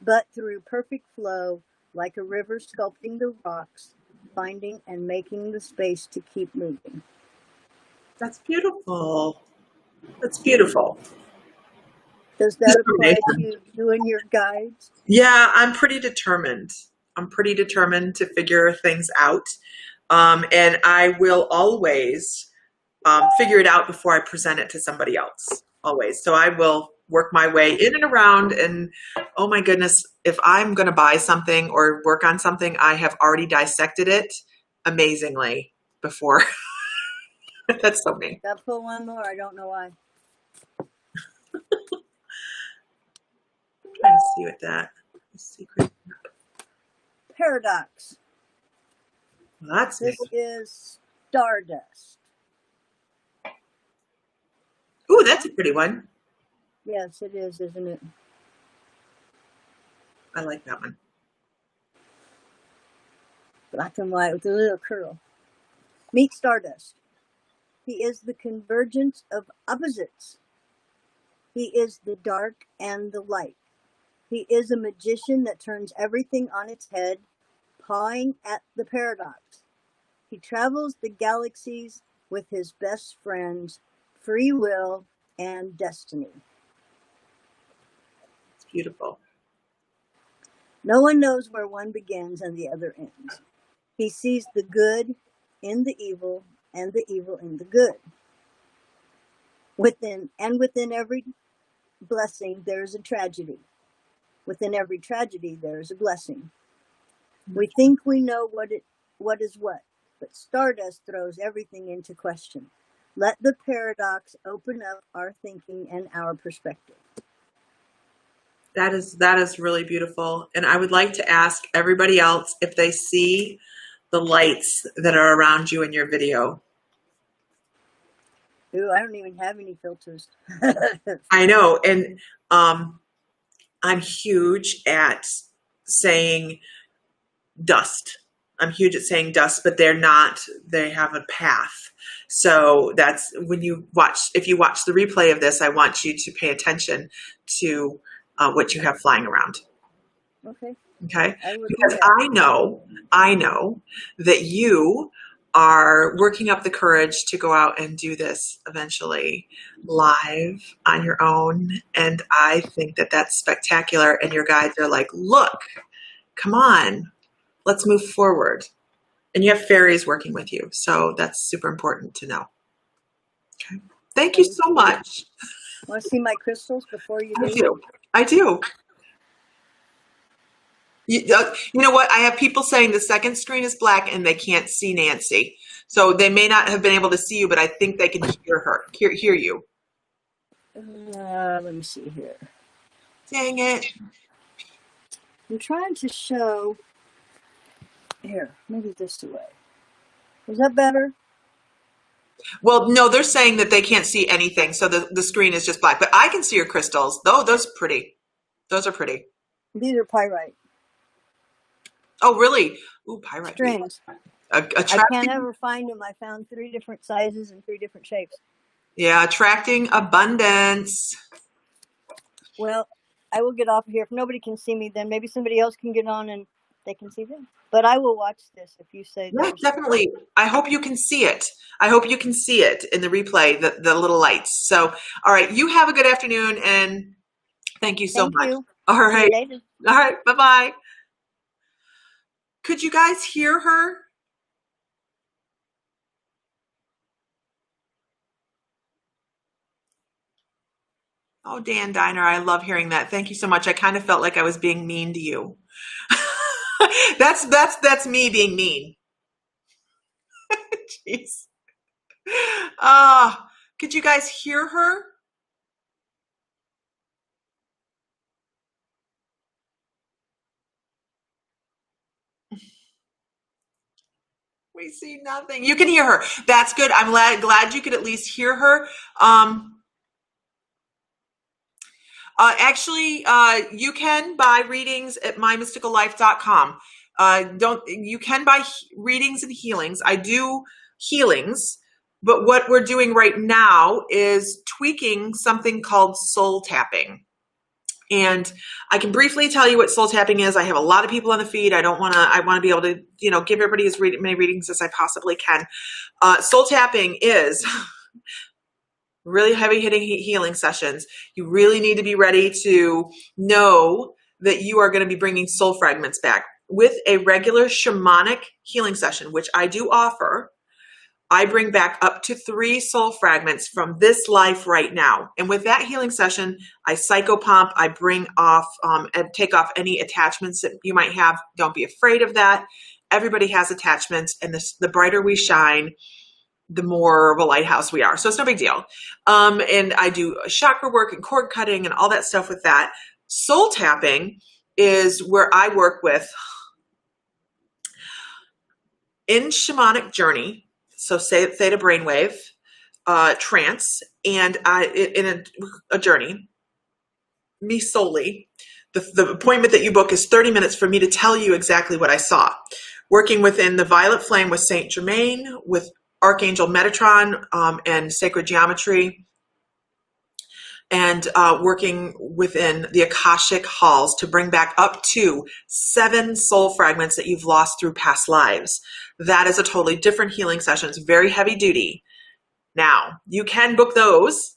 but through perfect flow, like a river sculpting the rocks, finding and making the space to keep moving. That's beautiful. That's beautiful. Does that apply to you and your guides? Yeah, I'm pretty determined. I'm pretty determined to figure things out. And I will always figure it out before I present it to somebody else. Always. So I will work my way in and around. And oh my goodness, if I'm going to buy something or work on something, I have already dissected it amazingly before. That's so me. Gotta pull one more. I don't know why. Trying to see what that secret. Paradox. That's new. This is Stardust. Ooh, that's a pretty one. Yes, it is, isn't it? I like that one. Black and white with a little curl. Meet Stardust. He is the convergence of opposites. He is the dark and the light. He is a magician that turns everything on its head, pawing at the paradox. He travels the galaxies with his best friends, free will and destiny. It's beautiful. No one knows where one begins and the other ends. He sees the good in the evil and the evil in the good. Within every blessing, there is a tragedy. Within every tragedy, there is a blessing. We think we know what is what, but Stardust throws everything into question. Let the paradox open up our thinking and our perspective. That is really beautiful. And I would like to ask everybody else if they see the lights that are around you in your video. Ooh, I don't even have any filters. I know. And I'm huge at saying dust. I'm huge at saying dust, but they're not, they have a path. So that's when if you watch the replay of this, I want you to pay attention to what you have flying around. Okay. Okay. I will do Because that. I know that you are working up the courage to go out and do this eventually live on your own. And I think that that's spectacular. And your guides are like, look, come on, let's move forward. And you have fairies working with you. So that's super important to know. Okay. Thank you so much. Want to see my crystals before you leave? I do. You know what? I have people saying the second screen is black and they can't see Nancy. So they may not have been able to see you, but I think they can hear her, hear you. Let me see here. Dang it. I'm trying to show. Here, maybe this way. Is that better? Well, no, they're saying that they can't see anything. So the screen is just black. But I can see your crystals. Those are pretty. Those are pretty. These are pyrite. Oh, really? Ooh, pyrite. Strings. I can't ever find them. I found 3 different sizes and 3 different shapes. Yeah, attracting abundance. Well, I will get off of here. If nobody can see me, then maybe somebody else can get on and they can see them. But I will watch this if you say Yeah, definitely. I hope you can see it. I hope you can see it in the replay, the little lights. So, all right, you have a good afternoon, and thank you so much. You. All right. See you later. All right, bye-bye. Could you guys hear her? Oh, Dan Diner, I love hearing that. Thank you so much. I kind of felt like I was being mean to you. That's me being mean. Jeez. Could you guys hear her? We see nothing. You can hear her. That's good. I'm glad you could at least hear her. Actually, you can buy readings at mymysticallife.com. You can buy readings and healings. I do healings, but what we're doing right now is tweaking something called soul tapping. And I can briefly tell you what soul tapping is. I have a lot of people on the feed. I want to be able to, give everybody as many readings as I possibly can. Soul tapping is really heavy hitting healing sessions. You really need to be ready to know that you are going to be bringing soul fragments back. With a regular shamanic healing session, which I do offer, I bring back up to 3 soul fragments from this life right now. And with that healing session, I psychopomp, I bring off and take off any attachments that you might have. Don't be afraid of that. Everybody has attachments, and the brighter we shine, the more of a lighthouse we are. So it's no big deal. And I do chakra work and cord cutting and all that stuff with that. Soul tapping is where I work with in shamanic journey, so say theta brainwave, trance, and in a journey, me solely, the appointment that you book is 30 minutes for me to tell you exactly what I saw. Working within the violet flame with Saint Germain, with Archangel Metatron, and sacred geometry, and working within the Akashic halls to bring back up to 7 soul fragments that you've lost through past lives. That is a totally different healing session. It's very heavy duty. Now, you can book those.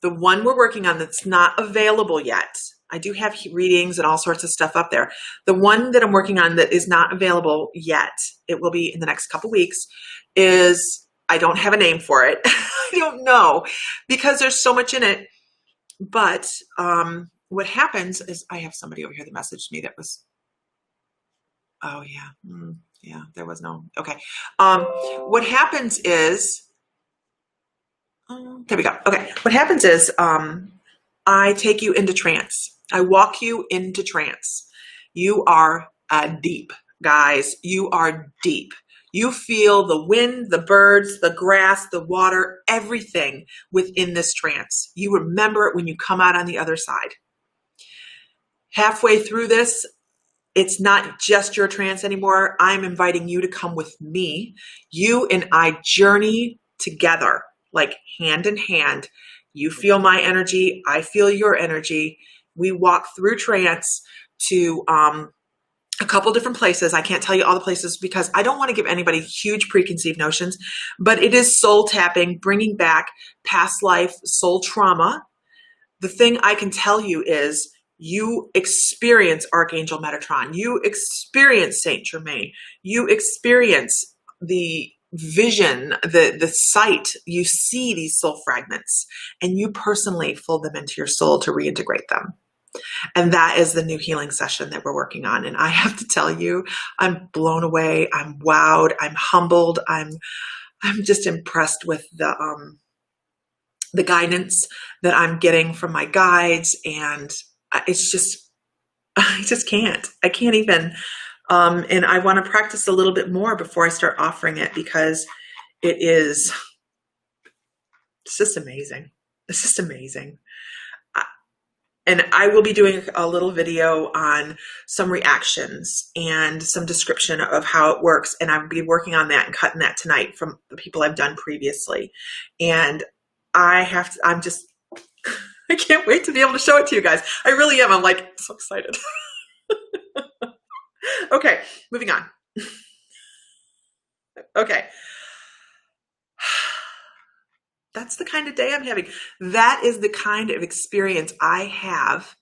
The one we're working on that's not available yet, I do have readings and all sorts of stuff up there. The one that I'm working on that is not available yet, it will be in the next couple weeks, is, I don't have a name for it. I don't know, because there's so much in it. But what happens is, I have somebody over here that messaged me that was, oh yeah, yeah, there was no, okay. What happens is, there we go. Okay. What happens is, I take you into trance. I walk you into trance. You are deep, guys. You are deep. You feel the wind, the birds, the grass, the water, everything within this trance. You remember it when you come out on the other side. Halfway through this, it's not just your trance anymore. I'm inviting you to come with me. You and I journey together, like hand in hand. You feel my energy. I feel your energy. We walk through trance to a couple different places. I can't tell you all the places because I don't want to give anybody huge preconceived notions, but it is soul tapping, bringing back past life soul trauma. The thing I can tell you is you experience Archangel Metatron. You experience Saint Germain. You experience the vision, the sight. You see these soul fragments and you personally fold them into your soul to reintegrate them. And that is the new healing session that we're working on. And I have to tell you, I'm blown away. I'm wowed. I'm humbled. I'm just impressed with the guidance that I'm getting from my guides. And it's just, I just can't. I can't even. And I want to practice a little bit more before I start offering it because it's just amazing. It's just amazing. And I will be doing a little video on some reactions and some description of how it works. And I'll be working on that and cutting that tonight from the people I've done previously. And I can't wait to be able to show it to you guys. I really am. I'm like so excited. Okay, moving on. Okay. That's the kind of day I'm having. That is the kind of experience I have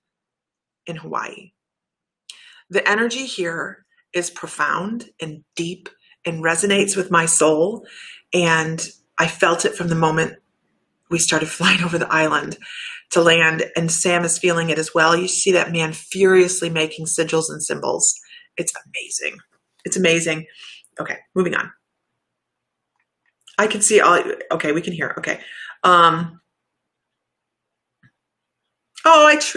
in Hawaii. The energy here is profound and deep and resonates with my soul. And I felt it from the moment we started flying over the island to land. And Sam is feeling it as well. You see that man furiously making sigils and symbols. It's amazing. It's amazing. Okay, moving on. I can see all, okay, we can hear, okay.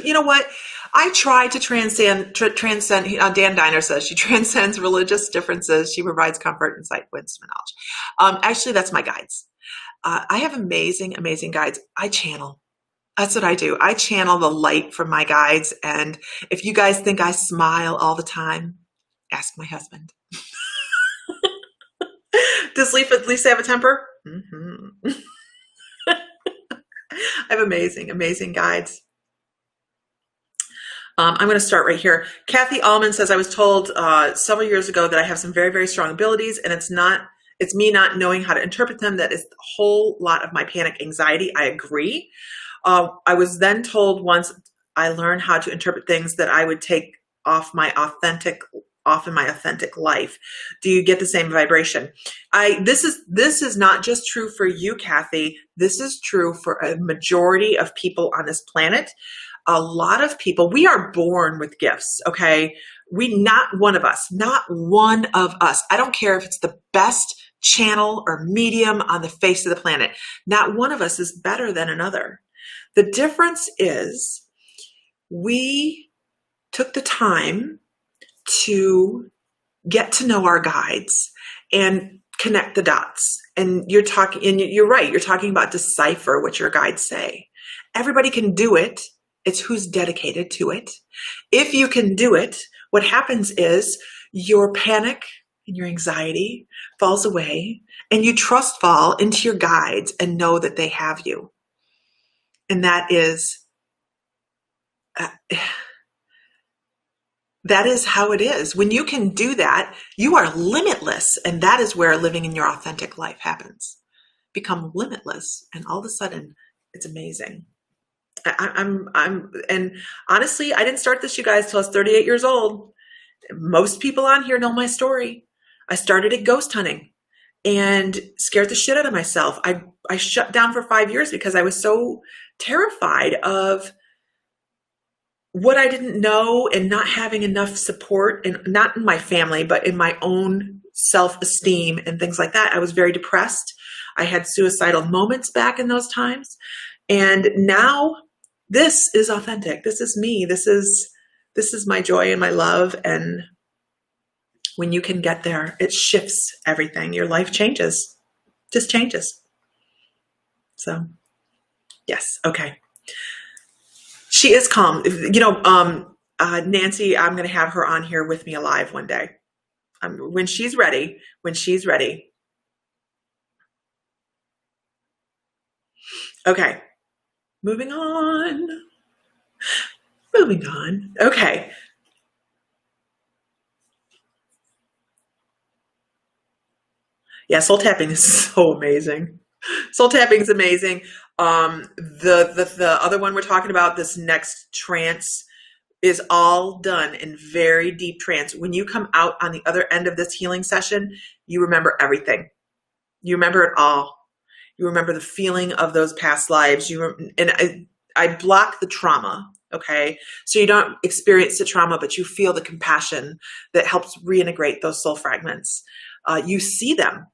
You know what? I try to transcend, Dan Diner says she transcends religious differences. She provides comfort, insight, wisdom, and knowledge. Actually, that's my guides. I have amazing, amazing guides. I channel. That's what I do. I channel the light from my guides. And if you guys think I smile all the time, ask my husband. Does Lisa have a temper? Mm-hmm. I have amazing, amazing guides. I'm going to start right here. Kathy Allman says, I was told several years ago that I have some very, very strong abilities, and it's me not knowing how to interpret them. That is a whole lot of my panic anxiety. I agree. I was then told once I learned how to interpret things that I would take off in my authentic life. Do you get the same vibration? This is not just true for you, Kathy. This is true for a majority of people on this planet. A lot of people, we are born with gifts, okay? Not one of us. I don't care if it's the best channel or medium on the face of the planet. Not one of us is better than another. The difference is we took the time to get to know our guides and connect the dots. And you're talking, and you're right, you're talking about decipher what your guides say. Everybody can do it. It's who's dedicated to it. If you can do it, what happens is your panic and your anxiety falls away, and you trust fall into your guides and know that they have you. And that is how it is. When you can do that, you are limitless. And that is where living in your authentic life happens. Become limitless. And all of a sudden, it's amazing. And honestly, I didn't start this, you guys, till I was 38 years old. Most people on here know my story. I started at ghost hunting and scared the shit out of myself. I shut down for 5 years because I was so terrified of what I didn't know and not having enough support, and not in my family, but in my own self-esteem and things like that. I was very depressed. I had suicidal moments back in those times. And now this is authentic. This is me. This is my joy and my love. And when you can get there, it shifts everything. Your life changes, just changes. So yes. Okay. She is calm. Nancy, I'm going to have her on here with me alive one day. When she's ready. Okay. Moving on. Okay. Yeah, soul tapping is so amazing. Soul tapping is amazing. The other one we're talking about, this next trance, is all done in very deep trance. When you come out on the other end of this healing session, you remember everything. You remember it all. You remember the feeling of those past lives. I block the trauma. Okay. So you don't experience the trauma, but you feel the compassion that helps reintegrate those soul fragments. You see them.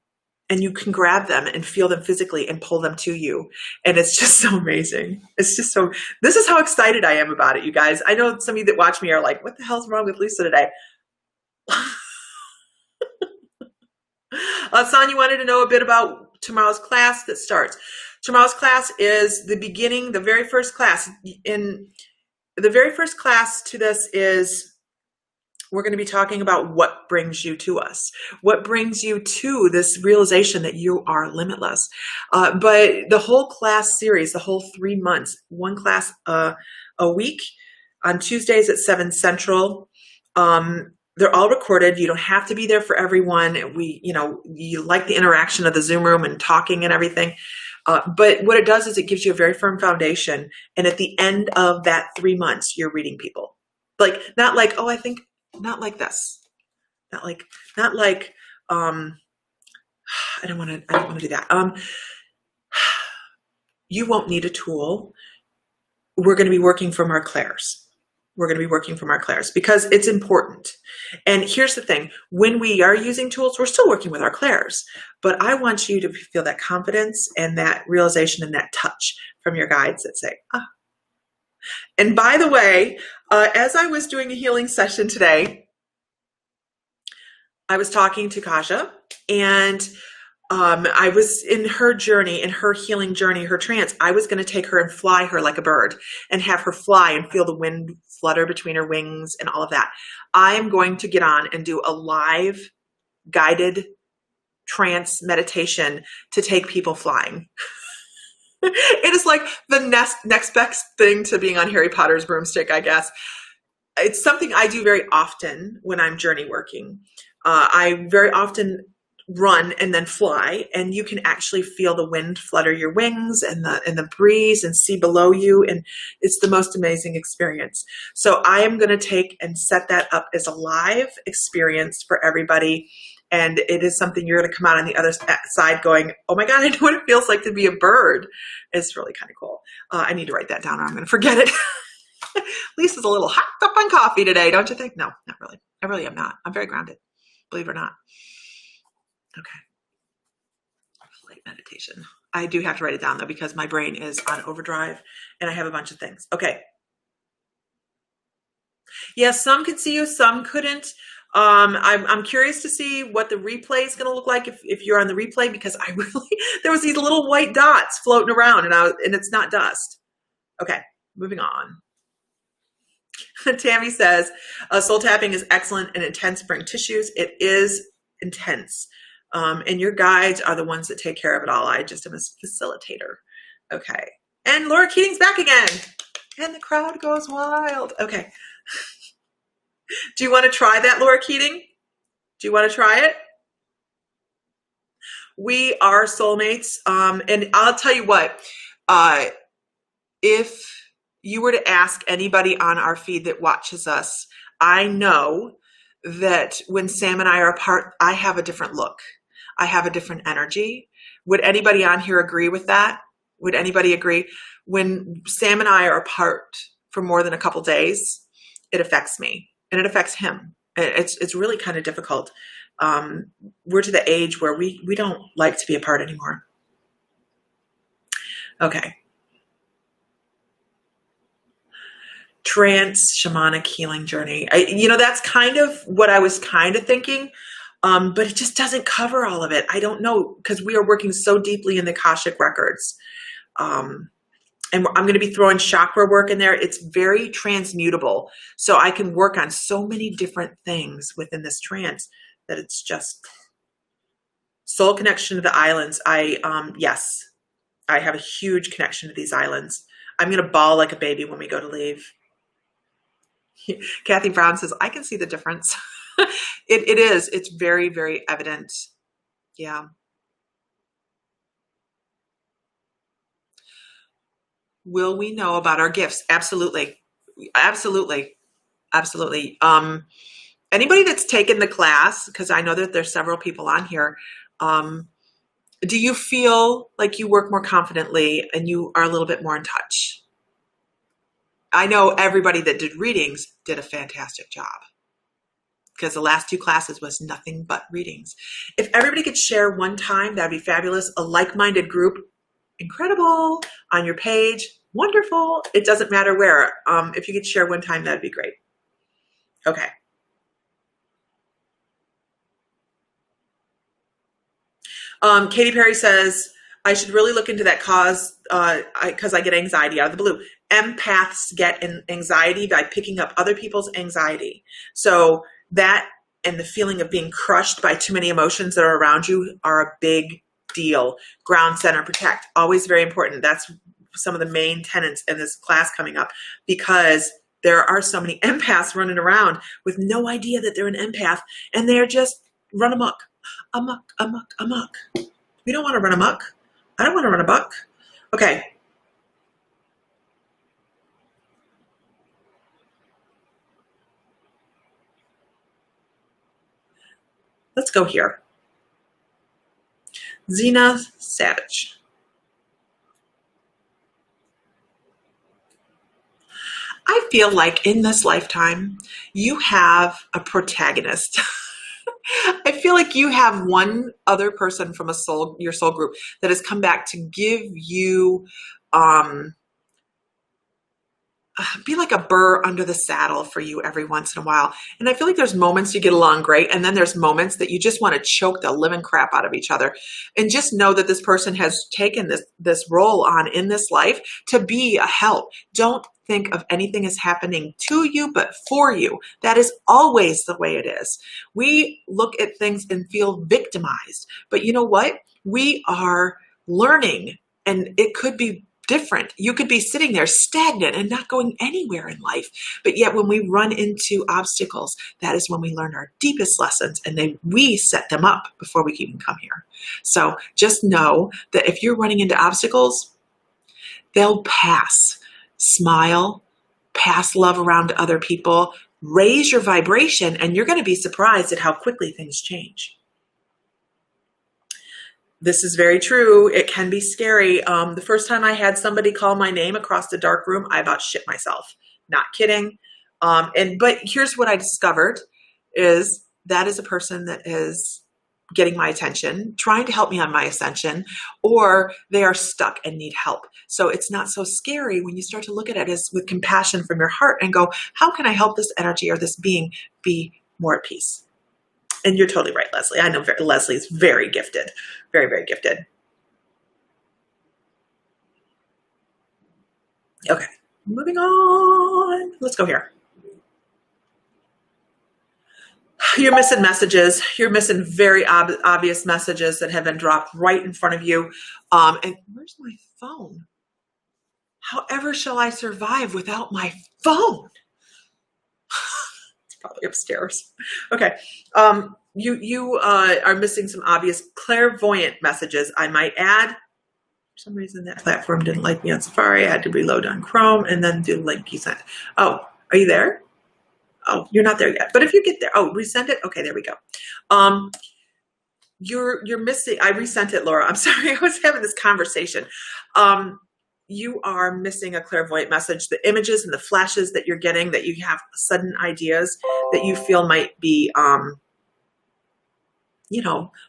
And you can grab them and feel them physically and pull them to you. And it's just so amazing. This is how excited I am about it, you guys. I know some of you that watch me are like, what the hell's wrong with Lisa today? Sonia wanted to know a bit about tomorrow's class that starts. Tomorrow's class is the very first class. In the very first class to this is, we're going to be talking about what brings you to us, what brings you to this realization that you are limitless. But the whole class series, the whole 3 months, one class a week on Tuesdays at 7 Central. They're all recorded. You don't have to be there for everyone. You like the interaction of the Zoom room and talking and everything. But what it does is it gives you a very firm foundation. And at the end of that 3 months, you're reading people. Not like this. Not like, I don't want to do that. You won't need a tool. We're going to be working from our clairs. Because it's important. And here's the thing. When we are using tools, we're still working with our clairs, but I want you to feel that confidence and that realization and that touch from your guides that say, ah. And by the way, as I was doing a healing session today, I was talking to Kasia, and I was in her journey, in her healing journey, her trance. I was going to take her and fly her like a bird and have her fly and feel the wind flutter between her wings and all of that. I'm going to get on and do a live guided trance meditation to take people flying. It is like the next best thing to being on Harry Potter's broomstick, I guess. It's something I do very often when I'm journey working. I very often run and then fly, and you can actually feel the wind flutter your wings and the breeze and see below you. And it's the most amazing experience. So I am going to take and set that up as a live experience for everybody. And it is something you're going to come out on the other side going, oh my God, I know what it feels like to be a bird. It's really kind of cool. I need to write that down or I'm going to forget it. Lisa's a little hopped up on coffee today, don't you think? No, not really. I really am not. I'm very grounded, believe it or not. Okay. Light meditation. I do have to write it down though, because my brain is on overdrive and I have a bunch of things. Okay. Yes, some could see you, some couldn't. I'm curious to see what the replay is going to look like if you're on the replay, because I really, there was these little white dots floating around and it's not dust. Okay, moving on. Tammy says, soul tapping is excellent and intense to bring tissues. It is intense. And your guides are the ones that take care of it all. I just am a facilitator. Okay. And Laura Keating's back again. And the crowd goes wild. Okay. Do you want to try that, Laura Keating? Do you want to try it? We are soulmates. And I'll tell you what, if you were to ask anybody on our feed that watches us, I know that when Sam and I are apart, I have a different look. I have a different energy. Would anybody on here agree with that? Would anybody agree? When Sam and I are apart for more than a couple days, it affects me and it affects him. It's really kind of difficult. We're to the age where we don't like to be apart anymore. Okay. Trance shamanic healing journey. That's kind of what I was kind of thinking, but it just doesn't cover all of it. I don't know, because we are working so deeply in the Akashic records. And I'm going to be throwing chakra work in there. It's very transmutable. So I can work on so many different things within this trance that it's just soul connection to the islands. Yes, I have a huge connection to these islands. I'm going to bawl like a baby when we go to leave. Kathy Brown says, I can see the difference. It is. It's very, very evident. Yeah. Will we know about our gifts? Absolutely. Absolutely. Absolutely. Anybody that's taken the class, because I know that there's several people on here, do you feel like you work more confidently and you are a little bit more in touch? I know everybody that did readings did a fantastic job, because the last 2 classes was nothing but readings. If everybody could share one time, that'd be fabulous. A like-minded group, incredible, on your page, wonderful. It doesn't matter where. If you could share one time, that'd be great. Okay. Katy Perry says, I should really look into that cause because I get anxiety out of the blue. Empaths get anxiety by picking up other people's anxiety. So that and the feeling of being crushed by too many emotions that are around you are a big deal. Ground, center, protect, always very important. That's some of the main tenets in this class coming up, because there are so many empaths running around with no idea that they're an empath, and they're just run amok. Amok, amok, amok. We don't want to run amok. I don't want to run amok. Okay. Let's go here. Zena Savage. I feel like in this lifetime, you have a protagonist. I feel like you have one other person from your soul group that has come back to give you, be like a burr under the saddle for you every once in a while. And I feel like there's moments you get along great, and then there's moments that you just want to choke the living crap out of each other. And just know that this person has taken this role on in this life to be a help. Don't think of anything as happening to you, but for you. That is always the way it is. We look at things and feel victimized, but you know what? We are learning, and it could be different. You could be sitting there stagnant and not going anywhere in life. But yet when we run into obstacles, that is when we learn our deepest lessons, and then we set them up before we even come here. So just know that if you're running into obstacles, they'll pass. Smile, pass love around to other people, raise your vibration, and you're going to be surprised at how quickly things change. This is very true. It can be scary. The first time I had somebody call my name across the dark room, I about shit myself. Not kidding. But here's what I discovered is that is a person that is getting my attention, trying to help me on my ascension, or they are stuck and need help. So it's not so scary when you start to look at it as with compassion from your heart and go, how can I help this energy or this being be more at peace. And you're totally right, Leslie. I know Leslie's very gifted, very, very gifted. Okay, moving on. Let's go here. You're missing messages. You're missing very obvious messages that have been dropped right in front of you. And where's my phone? However shall I survive without my phone? It's probably upstairs. Okay. You are missing some obvious clairvoyant messages, I might add. For some reason, that platform didn't like me on Safari. I had to reload on Chrome and then do the link you sent. Oh, are you there? Oh, you're not there yet. But if you get there, oh, resend it. Okay, there we go. You're missing. I resent it, Laura. I'm sorry. I was having this conversation. You are missing a clairvoyant message. The images and the flashes that you're getting, that you have sudden ideas that you feel might be,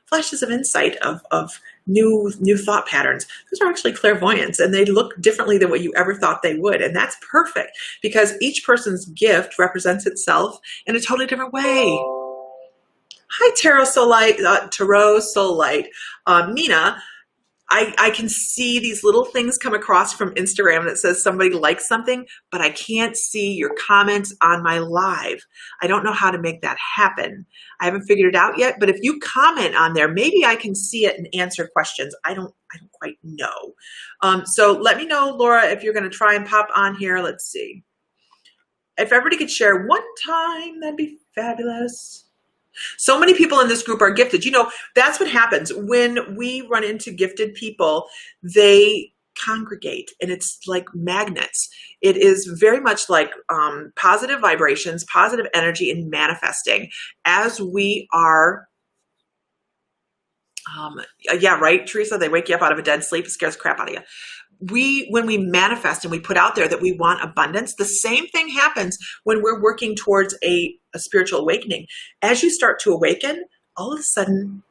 flashes of insight of new thought patterns. Those are actually clairvoyance, and they look differently than what you ever thought they would. And that's perfect, because each person's gift represents itself in a totally different way. Hi, Tarot Soul Light. Mina, I can see these little things come across from Instagram that says somebody likes something, but I can't see your comments on my live. I don't know how to make that happen. I haven't figured it out yet, but if you comment on there, maybe I can see it and answer questions. I don't quite know. So let me know, Laura, if you're going to try and pop on here. Let's see. If everybody could share one time, that'd be fabulous. So many people in this group are gifted. That's what happens when we run into gifted people. They congregate, and it's like magnets. It is very much like positive vibrations, positive energy, and manifesting as we are. Yeah, right, Teresa. They wake you up out of a dead sleep. It scares the crap out of you. When we manifest and we put out there that we want abundance, the same thing happens when we're working towards a spiritual awakening. As you start to awaken, all of a sudden,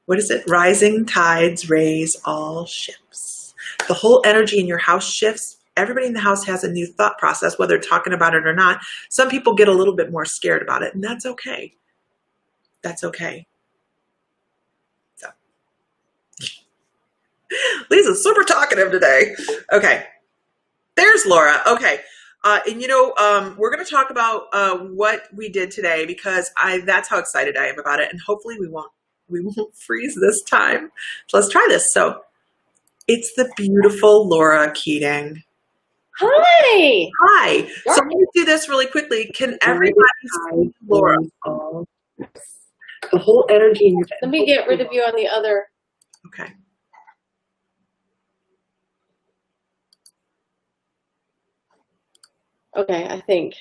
what is it? Rising tides raise all ships. The whole energy in your house shifts. Everybody in the house has a new thought process, whether they're talking about it or not. Some people get a little bit more scared about it, and that's okay. That's okay. Lisa's super talkative today. Okay. There's Laura. Okay. We're going to talk about what we did today, because that's how excited I am about it. And hopefully we won't freeze this time. So let's try this. So it's the beautiful Laura Keating. Hi. Hi. So I'm going to do this really quickly. Can everybody see Laura? The whole energy in your face. Let me get rid of you on the other. Okay. Okay, I think.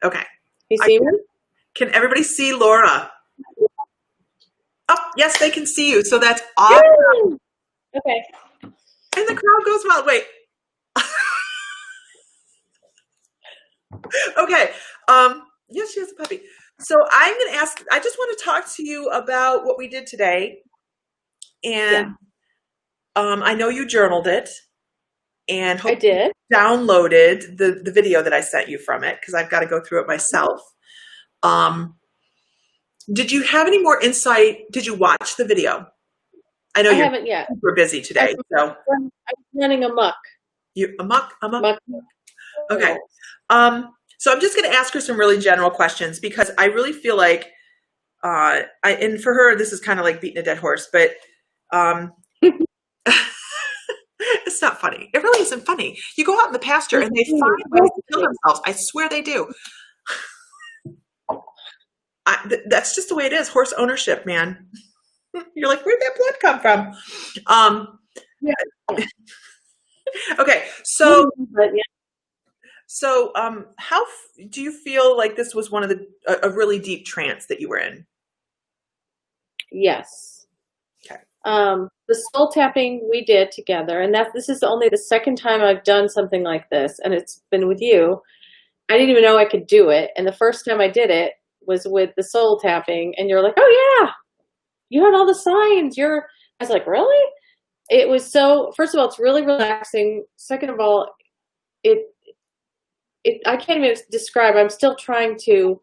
Okay. You see me? Can everybody see Laura? Oh, yes, they can see you. So that's awesome. Yay! Okay. And the crowd goes wild. Wait. Okay. Yes, she has a puppy. So I'm going to ask, I just want to talk to you about what we did today. And I know you journaled it. And I did. Downloaded the video that I sent you from it, because I've got to go through it myself. Did you have any more insight? Did you watch the video? I know you're haven't yet. super busy today. I'm running amok. You amok? Amok. Okay. So I'm just going to ask her some really general questions, because I really feel like, and for her, this is kind of like beating a dead horse, but it's not funny. It really isn't funny. You go out in the pasture and they find ways to kill themselves. I swear they do. That's just the way it is. Horse ownership, man. You're like, where'd that blood come from? Okay. So how do you feel like this was one of a really deep trance that you were in? Yes. Okay. The soul tapping we did together, and this is only the second time I've done something like this, and it's been with you. I didn't even know I could do it, and the first time I did it was with the soul tapping, and you're like, oh yeah, you had all the signs. I was like, really? It was so, first of all, it's really relaxing. Second of all, I can't even describe. I'm still trying to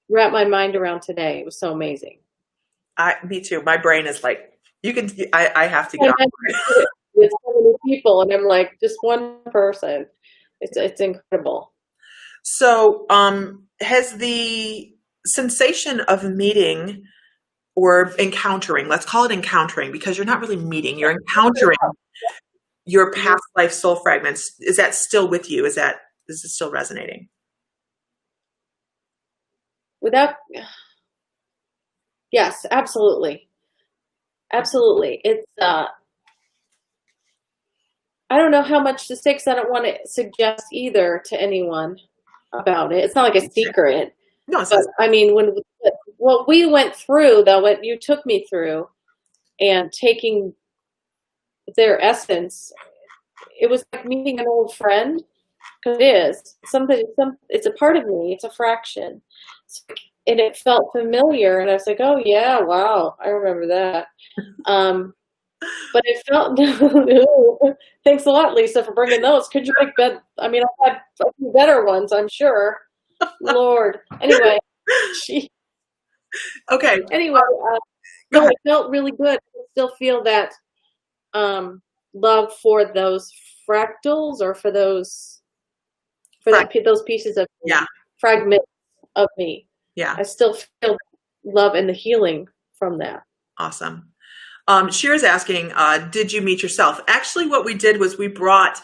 wrap my mind around today. It was so amazing. Me too. My brain is like, I have to get And off. I did it with so many people, and I'm like, just one person. It's incredible. So, has the sensation of meeting or encountering, let's call it encountering, because you're not really meeting, you're encountering your Mhm. past life soul fragments. Is that still with you? Is it still resonating? Without, yes, absolutely, absolutely. It's I don't know how much to say because I don't want to suggest either to anyone about it. It's not like a secret, No, it's but just, I mean, when what we went through, though, what you took me through, and taking their essence, it was like meeting an old friend. Because it is something. It's a part of me. It's a fraction, and it felt familiar. And I was like, "Oh yeah, wow, I remember that." Um, but it felt. Thanks a lot, Lisa, for bringing those. Could you make better? I mean, I've had a few better ones, I'm sure. Lord. Anyway, she. okay. Anyway, Go no, ahead. it felt really good. I still feel that um, love for those fractals, or for those pieces of Yeah. fragments of me. Yeah. I still feel love and the healing from that. Awesome. Shear's asking, did you meet yourself? Actually, what we did was we brought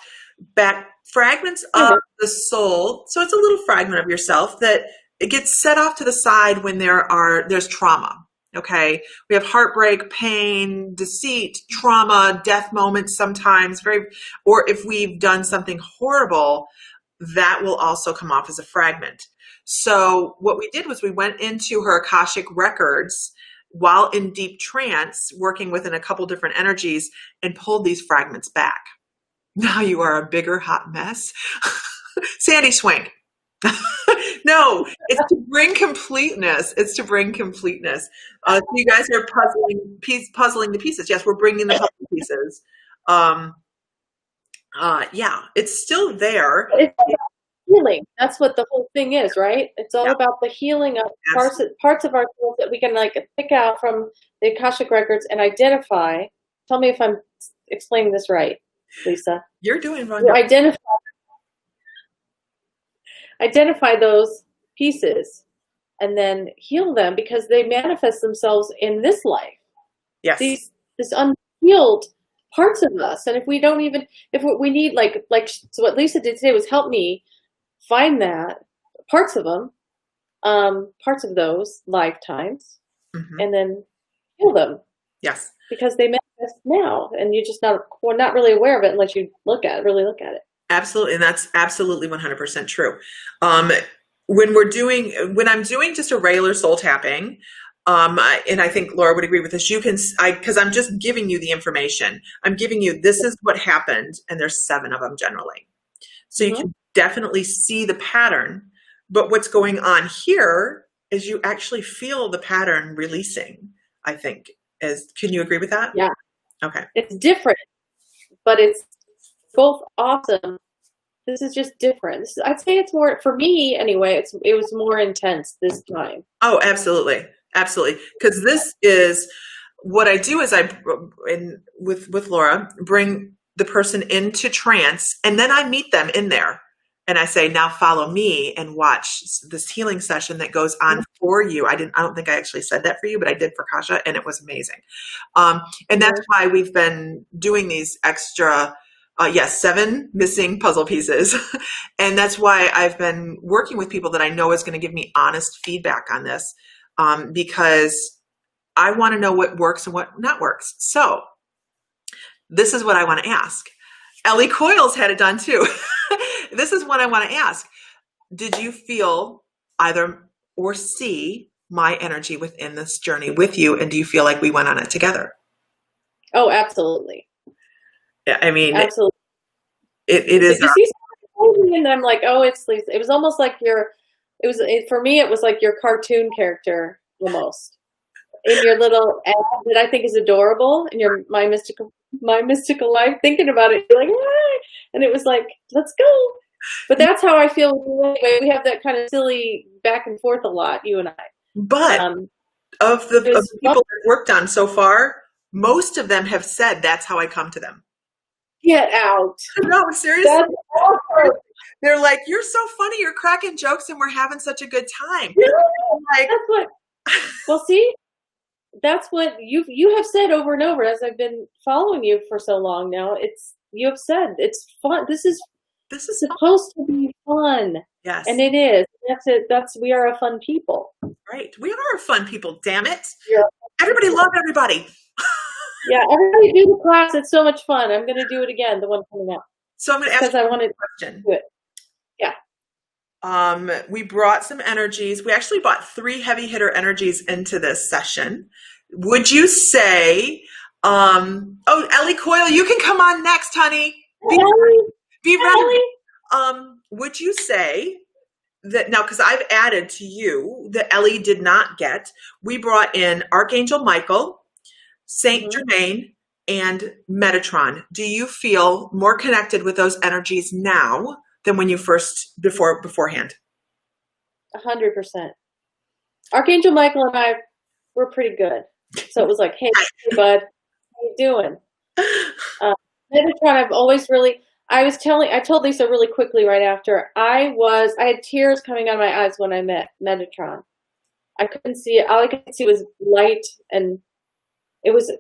back fragments of the soul. So it's a little fragment of yourself that it gets set off to the side when there's trauma. Okay. We have heartbreak, pain, deceit, trauma, death moments sometimes, or if we've done something horrible, that will also come off as a fragment. So what we did was we went into her Akashic records while in deep trance, working within a couple different energies, and pulled these fragments back. Now you are a bigger hot mess. Sandy Swink. No, it's to bring completeness. It's to bring completeness. So you guys are puzzling the pieces. Yes, we're bringing the puzzle pieces. Um, yeah, it's still there. It's about healing. That's what the whole thing is, right? It's all Yeah, about the healing of absolutely. parts of ourselves that we can like pick out from the Akashic records and identify. Tell me if I'm explaining this right, Lisa. You're doing You wonderful. identify those pieces and then heal them because they manifest themselves in this life. Yes. This unhealed parts of us, and if we don't even, if we need so what Lisa did today was help me find that parts of them, parts of those lifetimes, Hmm. and then heal them Yes. because they manifest now, and we're not really aware of it unless you really look at it. Absolutely, and that's absolutely 100% true. Um, when I'm doing just a regular soul tapping, and I think Laura would agree with this, because I'm just giving you the information. I'm giving you, this is what happened, and there's 7 of them generally. So you Mm-hmm. can definitely see the pattern, but what's going on here is you actually feel the pattern releasing, I think. Can you agree with that? Yeah, Okay. it's different, but it's both awesome. This is just different. I'd say it's more, for me anyway, it was more intense this time. Oh, absolutely. Absolutely. Because this is what I do is with Laura, bring the person into trance, and then I meet them in there. And I say, now follow me and watch this healing session that goes on for you. I don't think I actually said that for you, but I did for Kasha, and it was amazing. And that's why we've been doing these extra, yes, 7 missing puzzle pieces. And that's why I've been working with people that I know is going to give me honest feedback on this, because I want to know what works and what not works. So this is what I want to ask. Ellie Coyles had it done too. This is what I want to ask. Did you feel either or see my energy within this journey with you? And do you feel like we went on it together? Oh, absolutely. Yeah, I mean, Absolutely. it Did is. you see something? And I'm like, oh, it's Lisa. It was almost like for me, it was like your cartoon character almost in your little ad that I think is adorable in your my mystical life. Thinking about it, you're like, ah! And it was like, let's go. But that's how I feel anyway. We have that kind of silly back and forth a lot, you and I. But Um, of it the was fun. people I've worked on so far, most of them have said that's how I come to them. Get out. No, seriously. That's awesome. They're like, "You're so funny. You're cracking jokes, and we're having such a good time." Really? I'm like, That's what. Well, see, that's what you have said over and over as I've been following you for so long now. You have said it's fun. This is "This is fun." supposed to be fun, Yes, and it is. That's it. We are a fun people. right. We are fun people. Damn it! Yeah. Everybody love everybody. Yeah, everybody do the class. It's so much fun. I'm going to do it again, the one coming up, So I'm going to ask because you I a wanted to question. do it. Yeah. We brought some energies. We actually brought 3 heavy hitter energies into this session. Would you say, oh, Ellie Coyle, you can come on next, honey. Be ready. Would you say that now, because I've added to you that Ellie did not get, we brought in Archangel Michael, Saint Germain, and Metatron. Do you feel more connected with those energies now than when you beforehand? 100%. Archangel Michael and I were pretty good. So it was like, hey bud, how you doing? Metatron, I've always really, I told Lisa really quickly right after, I had tears coming out of my eyes when I met Metatron. I couldn't see it. All I could see was light, and it was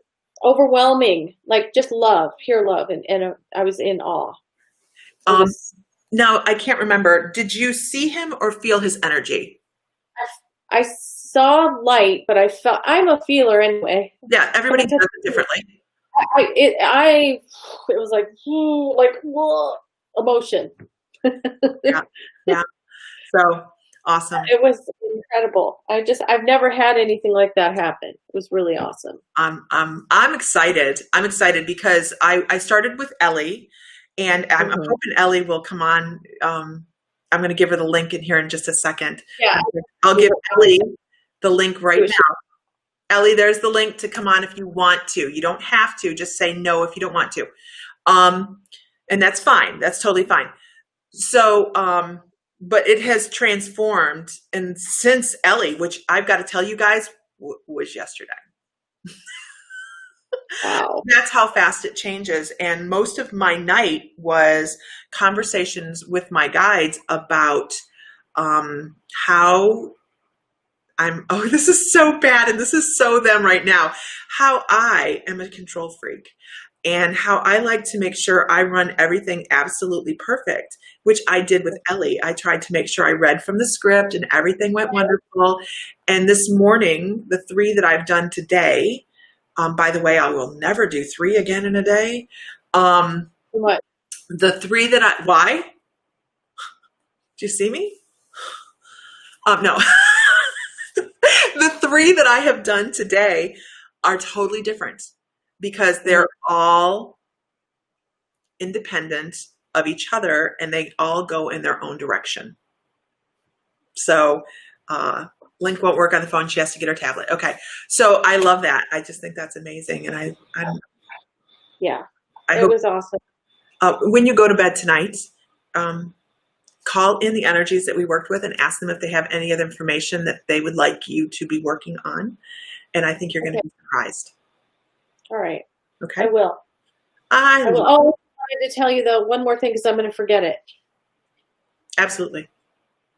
overwhelming, like just love, pure love. And I was in awe. Now, I can't remember. Did you see him or feel his energy? I saw light, but I'm a feeler anyway. Yeah, everybody does it differently. It was like whoa, emotion. Yeah. So awesome. It was incredible. I've never had anything like that happen. It was really awesome. I'm excited. I'm excited because I started with Ellie, and I'm hoping Ellie will come on. I'm going to give her the link in here in just a second. Yeah. I'll give Ellie the link right now. Ellie, there's the link to come on if you want to. You don't have to. Just say no if you don't want to. And that's fine. That's totally fine. So, but it has transformed. And since Ellie, which I've got to tell you guys, was yesterday. Wow. That's how fast it changes. And most of my night was conversations with my guides about how this is so bad, and this is so them right now, how I am a control freak and how I like to make sure I run everything absolutely perfect, which I did with Ellie. I tried to make sure I read from the script and everything went wonderful. And this morning, the 3 that I've done today, by the way, I will never do 3 again in a day. What? The 3 that why? Do you see me? No. The 3 that I have done today are totally different because they're all independent of each other and they all go in their own direction. So, Link won't work on the phone. She has to get her tablet. Okay. So I love that. I just think that's amazing. And I hope, was awesome. When you go to bed tonight, call in the energies that we worked with and ask them if they have any other information that they would like you to be working on. And I think you're going to be surprised. All right. Okay. I will. I will. Oh, I wanted to tell you though, one more thing because I'm going to forget it. Absolutely.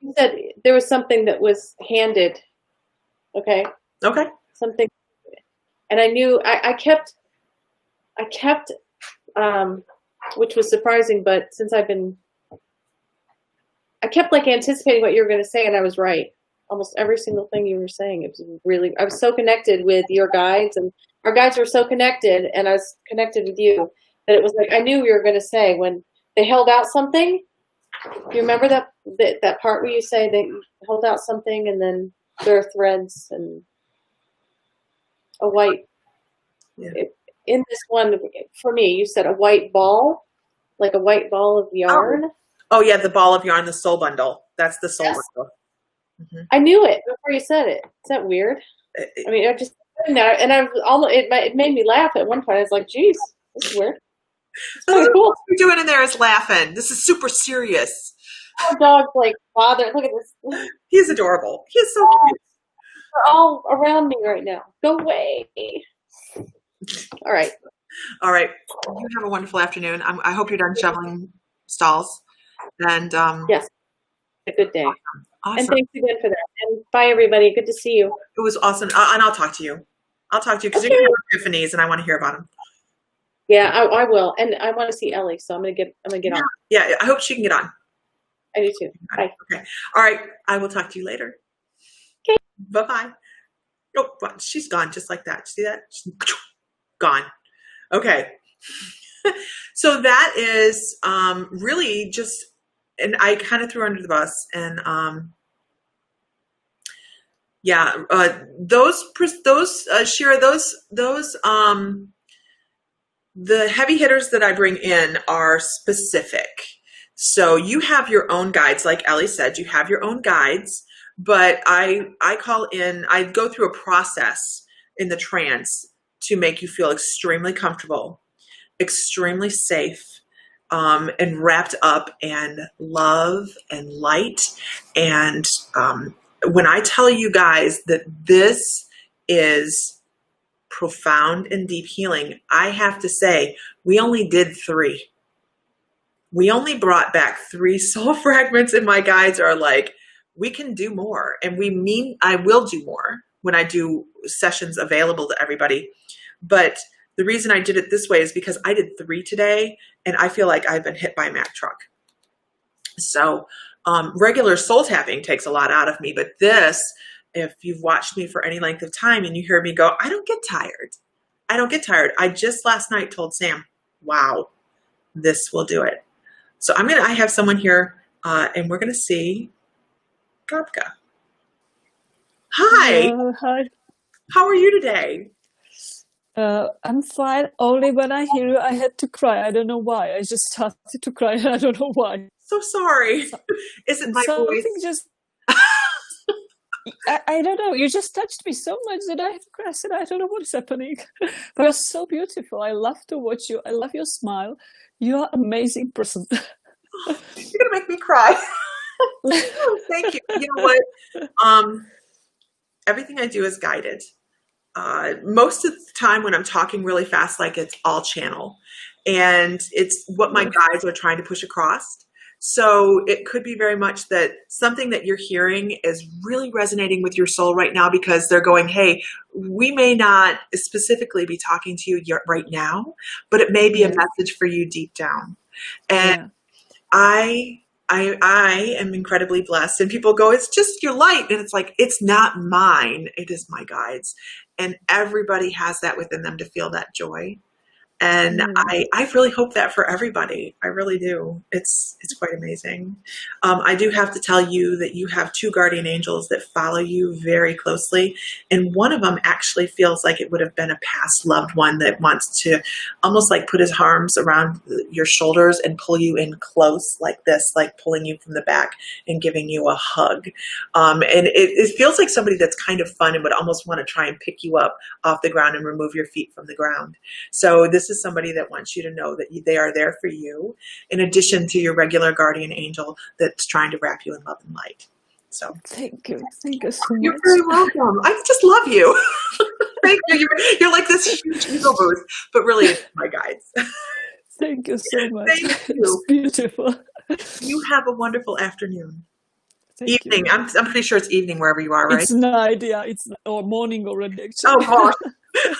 You said there was something that was handed. Okay. Okay. Something. And I knew I kept, which was surprising, but since I kept like anticipating what you were going to say, and I was right. Almost every single thing you were saying. It was really, I was so connected with your guides, and our guides were so connected, and I was connected with you, that it was like, I knew you were going to say when they held out something. Do you remember that part where you say they held out something and then there are threads and a white, in this one, for me, you said a white ball, like a white ball of yarn. Oh yeah, the ball of yarn, the soul bundle. That's the soul bundle. Mm-hmm. I knew it before you said it. Is that weird? I mean, I just and I was almost it made me laugh at one point. I was like, "Geez, this is weird." That's what we're doing in there is laughing. This is super serious. Our dog's like, father, look at this. He's adorable. He's so cute. They're all around me right now. Go away. All right. All right. You have a wonderful afternoon. I hope you're done shoveling stalls. And Yes. A good day. awesome. And thanks again for that. And bye, everybody. Good to see you. It was awesome. And I'll talk to you. I'll talk to you because you're going to have epiphanies and I want to hear about them. Yeah, I will. And I want to see Ellie, so I'm gonna get on. Yeah, I hope she can get on. I do too. Bye. Okay. All right. I will talk to you later. Okay. Bye-bye. Oh, she's gone just like that. See that? She's gone. Okay. So that is really just, and I kind of threw her under the bus. And yeah, Shira, the heavy hitters that I bring in are specific. So you have your own guides, like Ellie said, you have your own guides, but I go through a process in the trance to make you feel extremely comfortable, extremely safe, and wrapped up in love and light. And when I tell you guys that this is profound and deep healing, I have to say, we only did 3. We only brought back 3 soul fragments, and my guides are like, we can do more. And I will do more when I do sessions available to everybody. But the reason I did it this way is because I did 3 today, and I feel like I've been hit by a Mack truck. So regular soul tapping takes a lot out of me. But this, if you've watched me for any length of time and you hear me go, I don't get tired. I don't get tired. I just last night told Sam, wow, this will do it. So I have someone here, and we're going to see Gabka. Hi. Hi. How are you today? I'm fine. Only when I hear you, I had to cry. I don't know why. I just started to cry. I don't know why. So sorry. Is it my voice? Just I don't know. You just touched me so much that I have to cry. I said, I don't know what is happening. But you're so beautiful. I love to watch you. I love your smile. You're an amazing person. You're gonna make me cry. Thank you. You know what? Everything I do is guided. Most of the time when I'm talking really fast, like it's all channel, and it's what my guides are trying to push across. So it could be very much that something that you're hearing is really resonating with your soul right now because they're going, hey, we may not specifically be talking to you right now, but it may be a message for you deep down. And I am incredibly blessed. And people go, it's just your light. And it's like, it's not mine. It is my guides. And everybody has that within them to feel that joy. And I really hope that for everybody. I really do. It's quite amazing. I do have to tell you that you have 2 guardian angels that follow you very closely. And one of them actually feels like it would have been a past loved one that wants to almost like put his arms around your shoulders and pull you in close like this, like pulling you from the back and giving you a hug. And it feels like somebody that's kind of fun and would almost want to try and pick you up off the ground and remove your feet from the ground. So this is somebody that wants you to know that they are there for you, in addition to your regular guardian angel that's trying to wrap you in love and light. So thank you so much. You're very welcome. I just love you. Thank you. You're like this huge ego boost, but really, it's my guides. Thank you so much. Thank you. It's beautiful. You have a wonderful afternoon. Evening. I'm pretty sure it's evening wherever you are, right? It's night, yeah. It's or morning already, actually. Oh gosh.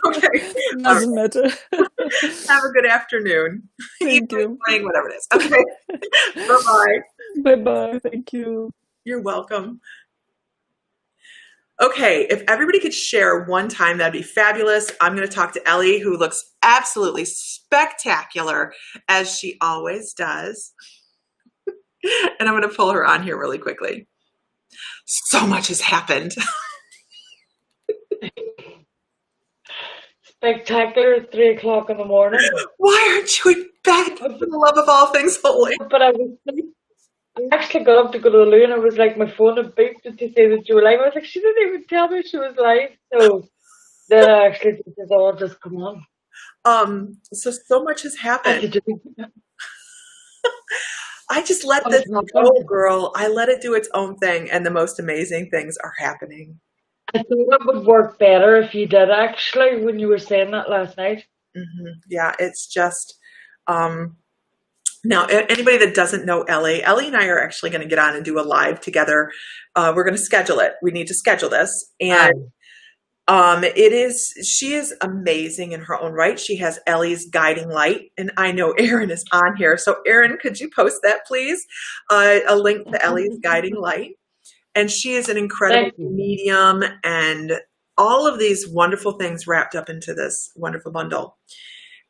Okay. Doesn't matter. Have a good afternoon. Thank you. Morning, whatever it is. Okay. Bye-bye. Bye-bye. Thank you. You're welcome. Okay, if everybody could share one time, that'd be fabulous. I'm going to talk to Ellie, who looks absolutely spectacular, as she always does. And I'm going to pull her on here really quickly. So much has happened. Spectacular at 3 o'clock in the morning. Why aren't you in bed, for the love of all things holy? But I actually got up to go to the loo and I was like, my phone had beeped to say that you were live. I was like, she didn't even tell me she was live. So then I actually just said, oh, just come on. So much has As happened. it is. I just let What this has go, happened? girl. I let it do its own thing, and the most amazing things are happening. I thought it would work better if you did actually when you were saying that last night. Yeah, it's just um, now anybody that doesn't know Ellie and I are actually going to get on and do a live together. We're going to schedule it. We need to schedule this, and Aye. she is amazing in her own right. She has Ellie's guiding light, and I know Erin is on here. So Erin, could you post that, please? A link to Ellie's guiding light. And she is an incredible Thank you. medium and all of these wonderful things wrapped up into this wonderful bundle.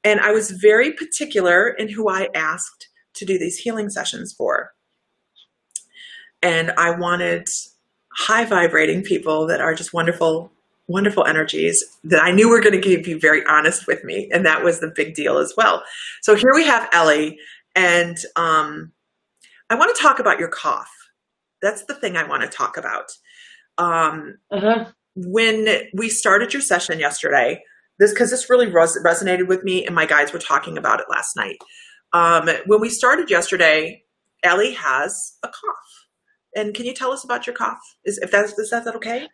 And I was very particular in who I asked to do these healing sessions for. And I wanted high vibrating people that are just wonderful, wonderful energies that I knew were going to be very honest with me. And that was the big deal as well. So here we have Ellie. And I want to talk about your cough. That's the thing I want to talk about. When we started your session yesterday, because this really resonated with me, and my guides were talking about it last night. When we started yesterday, Ellie has a cough, and can you tell us about your cough? Is that okay?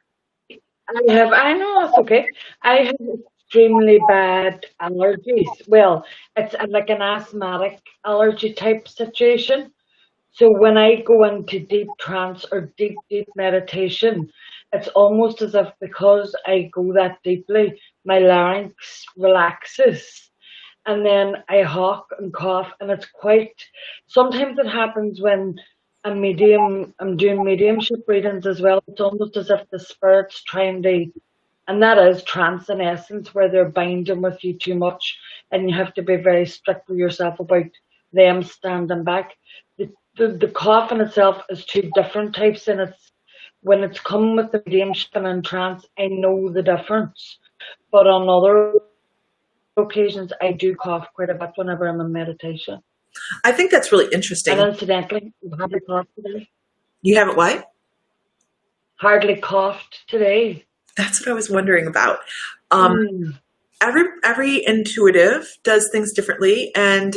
I know it's okay. I have extremely bad allergies. Well, it's like an asthmatic allergy type situation. So when I go into deep trance or deep meditation, it's almost as if because I go that deeply, my larynx relaxes and then I hawk and cough, and it's quite. Sometimes it happens when I'm doing mediumship readings as well. It's almost as if the spirit's trying to, and that is trance in essence, where they're binding with you too much, and you have to be very strict with yourself about them standing back. The cough in itself is two different types, and it's when it's coming with the mediumship and in trance, I know the difference. But on other occasions, I do cough quite a bit whenever I'm in meditation. I think that's really And interesting. incidentally, I've hardly coughed today. You haven't what? Hardly coughed today. That's what I was wondering about. Um, Mm. every intuitive does things differently, and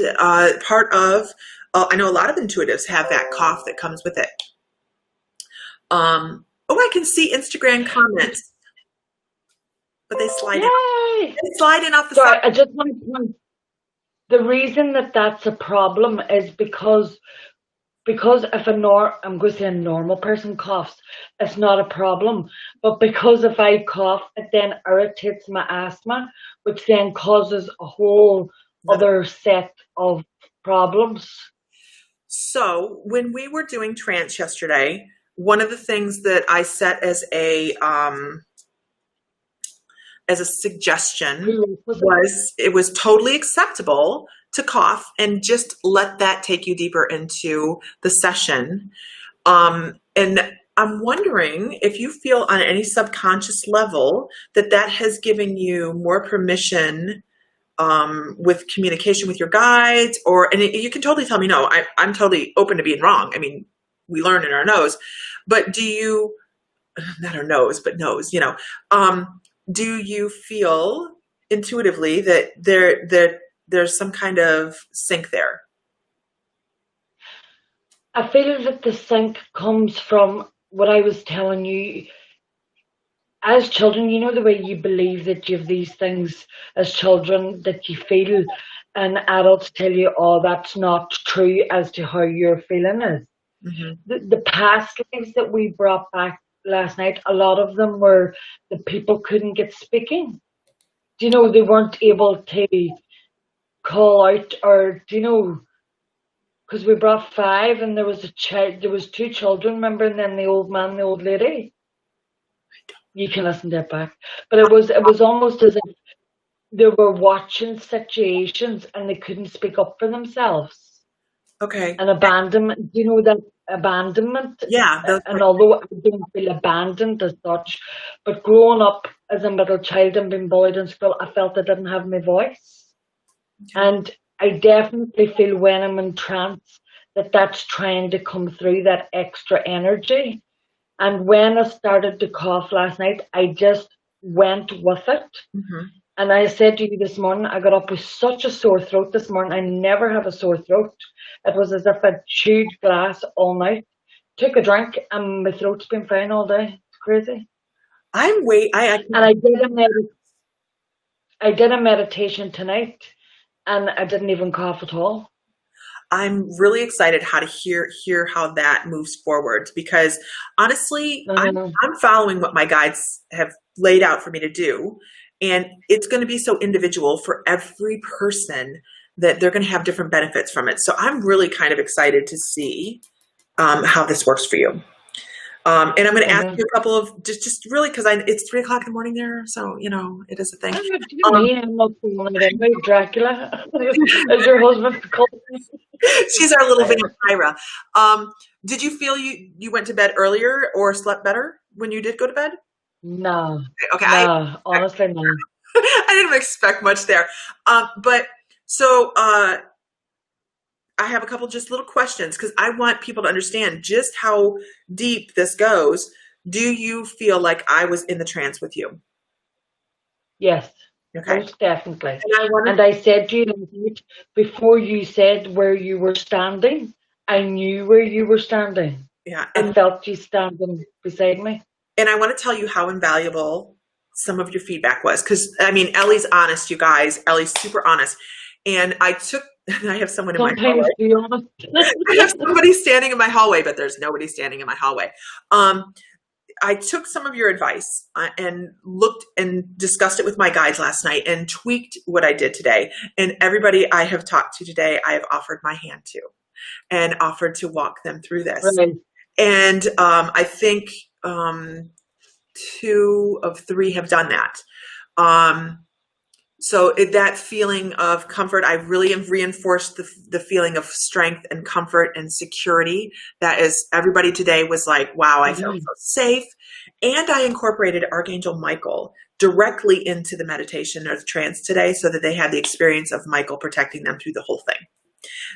part of I know a lot of intuitives have that cough that comes with it. I can see Instagram comments, but they slide in. Yay! They slide in off the Sorry, side. I just want to point. The reason that that's a problem is because if I'm going to say a normal person coughs, it's not a problem. But because if I cough, it then irritates my asthma, which then causes a whole other set of problems. So when we were doing trance yesterday, one of the things that I set as a suggestion was it was totally acceptable to cough and just let that take you deeper into the session. And I'm wondering if you feel on any subconscious level that has given you more permission with communication with your guides, and you can totally tell me no. I'm totally open to being wrong. I mean, we learn in our nose, but do you, not our nose, but nose, do you feel intuitively that there's some kind of sync there? I feel that the sync comes from what I was telling you. As children, you know the way you believe that you have these things as children that you feel, and adults tell you, oh, that's not true as to how you're feeling is. Mm-hmm. The past lives that we brought back last night, a lot of them were the people couldn't get speaking. You know, they weren't able to call out, or because we brought five, and there was there was two children, remember, and then the old man, the old lady. You can listen to it back, but it was almost as if they were watching situations and they couldn't speak up for themselves. Okay. And abandonment, do you know that abandonment? Yeah. And although I didn't feel abandoned as such, but growing up as a middle child and being bullied in school, I felt I didn't have my voice. And I definitely feel when I'm in trance that that's trying to come through, that extra energy. And when I started to cough last night, I just went with it. Mm-hmm. And I said to you this morning, I got up with such a sore throat this morning. I never have a sore throat. It was as if I'd chewed glass all night. Took a drink and my throat's been fine all day. It's crazy. And I did a meditation tonight and I didn't even cough at all. I'm really excited how to hear how that moves forward, because honestly, I'm following what my guides have laid out for me to do, and it's going to be so individual for every person that they're going to have different benefits from it. So I'm really kind of excited to see how this works for you. And I'm going to ask you a couple of just really, because it's 3 o'clock in the morning there, so it is a thing. I'm not feeling Dracula. Is your husband called? She's our little vampira. Did you feel you went to bed earlier or slept better when you did go to bed? No. Okay. No, honestly, no. I didn't expect much there. But so I have a couple just little questions, because I want people to understand just how deep this goes. Do you feel like I was in the trance with you? Yes. Okay. Most definitely. And I said to you before you said where you were standing, I knew where you were standing. Yeah. And I felt you standing beside me. And I want to tell you how invaluable some of your feedback was. Because, I mean, Ellie's honest, you guys. Ellie's super honest. And I have someone in my hallway. Be honest. I have somebody standing in my hallway, but there's nobody standing in my hallway. I took some of your advice and looked and discussed it with my guides last night and tweaked what I did today. And everybody I have talked to today, I have offered my hand to and offered to walk them through this. Right. And I think 2 of 3 have done that. So that feeling of comfort, I really have reinforced the feeling of strength and comfort and security. That is, everybody today was like, wow, I felt so safe. And I incorporated Archangel Michael directly into the meditation or the trance today, so that they had the experience of Michael protecting them through the whole thing.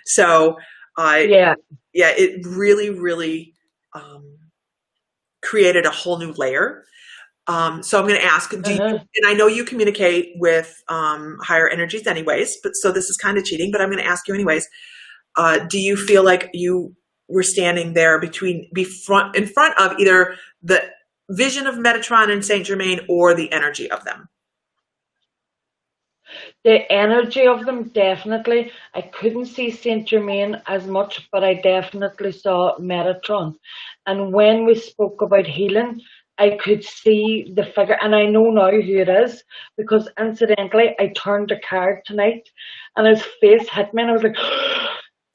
So it really, really created a whole new layer. So I'm going to ask, and I know you communicate with higher energies anyways, but so this is kind of cheating, but I'm going to ask you anyways. Do you feel like you were standing there in front of either the vision of Metatron and Saint Germain or the energy of them? The energy of them, definitely. I couldn't see Saint Germain as much, but I definitely saw Metatron. And when we spoke about healing, I could see the figure, and I know now who it is, because incidentally, I turned a card tonight, and his face hit me, and I was like,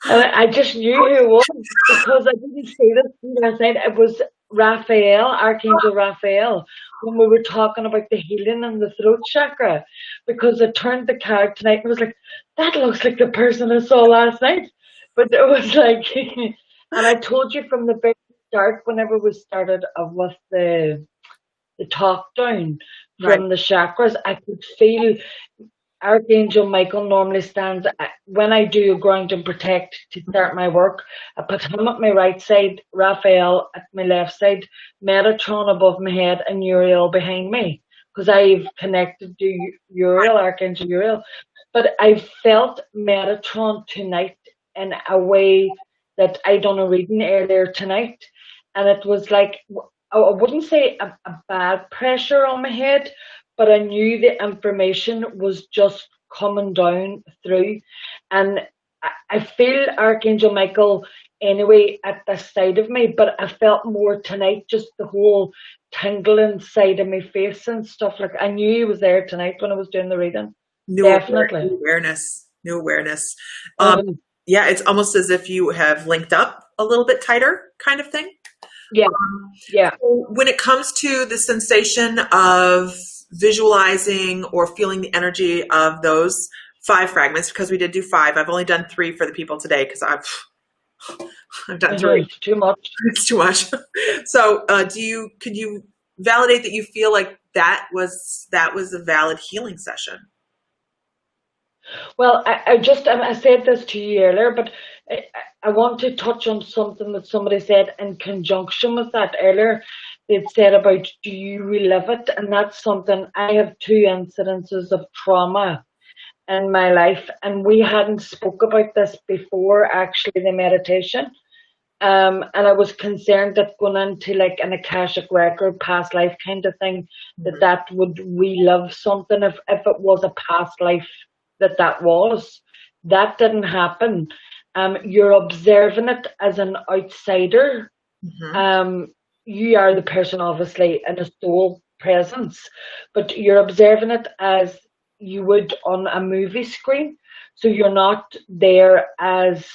and I just knew who it was, because I didn't see this last night. It was Raphael, Archangel Raphael, when we were talking about the healing and the throat chakra, because I turned the card tonight and I was like, that looks like the person I saw last night. But it was like, and I told you from the very start, whenever we started with the talk down from the chakras, I could feel Archangel Michael normally stands when I do a ground and protect to start my work. I put him at my right side, Raphael at my left side, Metatron above my head, and Uriel behind me, because I've connected to Uriel, Archangel Uriel. But I felt Metatron tonight in a way that I done a reading earlier tonight, and it was like, I wouldn't say a bad pressure on my head, but I knew the information was just coming down through. And I feel Archangel Michael anyway at the side of me, but I felt more tonight, just the whole tingling side of my face and stuff. Like, I knew he was there tonight when I was doing the reading. Definitely. New awareness. Yeah, it's almost as if you have linked up a little bit tighter, kind of thing. Yeah. So when it comes to the sensation of visualizing or feeling the energy of those 5 fragments, because we did do 5. I've only done 3 for the people today, because I've done 3. It's too much. It's too much. So could you validate that you feel like that was a valid healing session? Well, I said this to you earlier, but I want to touch on something that somebody said in conjunction with that earlier. they'd said about, do you relive it? And that's something, I have 2 incidences of trauma in my life, and we hadn't spoke about this before actually the meditation. And I was concerned that going into like an Akashic record, past life kind of thing, that would relive something if it was a past life that was. That didn't happen. You're observing it as an outsider. You are the person obviously in a soul presence, but you're observing it as you would on a movie screen. So you're not there as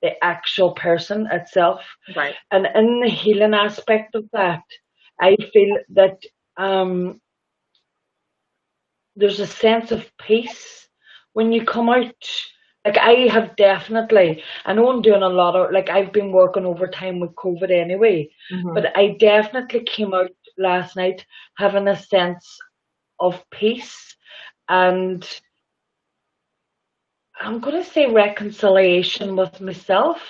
the actual person itself. Right. And in the healing aspect of that, I feel that there's a sense of peace when you come out. Like I have definitely, I know I'm doing a lot of, like I've been working overtime with COVID anyway, but I definitely came out last night having a sense of peace and I'm going to say reconciliation with myself.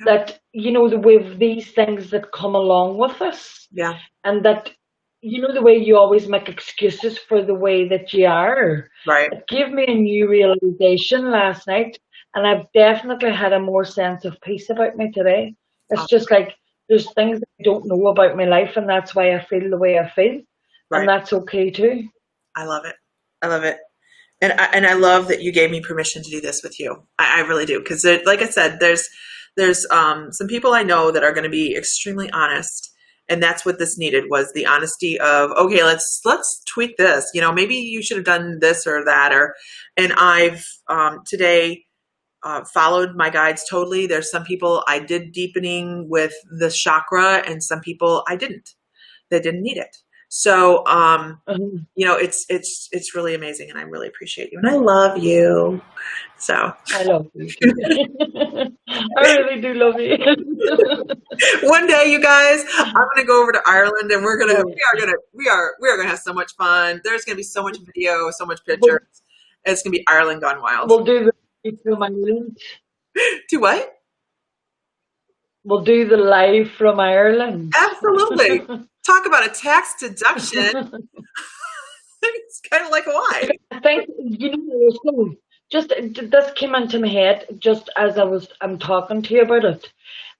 That, you know, the way of these things that come along with us. Yeah. And that, you know, the way you always make excuses for the way that you are. Right. It gave me a new realization last night. And I've definitely had a more sense of peace about me today. It's just like there's things that I don't know about my life, and that's why I feel the way I feel. Right. And that's okay too. I love it. I love it. And I love that you gave me permission to do this with you. I really do. Because like I said, there's some people I know that are going to be extremely honest. And that's what this needed, was the honesty of, okay, let's tweak this. You know, maybe you should have done this or that. And I've today followed my guides totally. There's some people I did deepening with the chakra, and some people I didn't. They didn't need it. So, you know, it's really amazing, and I really appreciate you, and I love you. So I love you. I really do love you. One day, you guys, I'm going to go over to Ireland, and we are gonna have so much fun. There's going to be so much video, so much pictures. It's going to be Ireland gone wild. We'll do the live from Ireland. Do what? We'll do the live from Ireland. Absolutely. Talk about a tax deduction. It's kind of like Hawaii. I think, you know, just this came into my head just as I'm talking to you about it.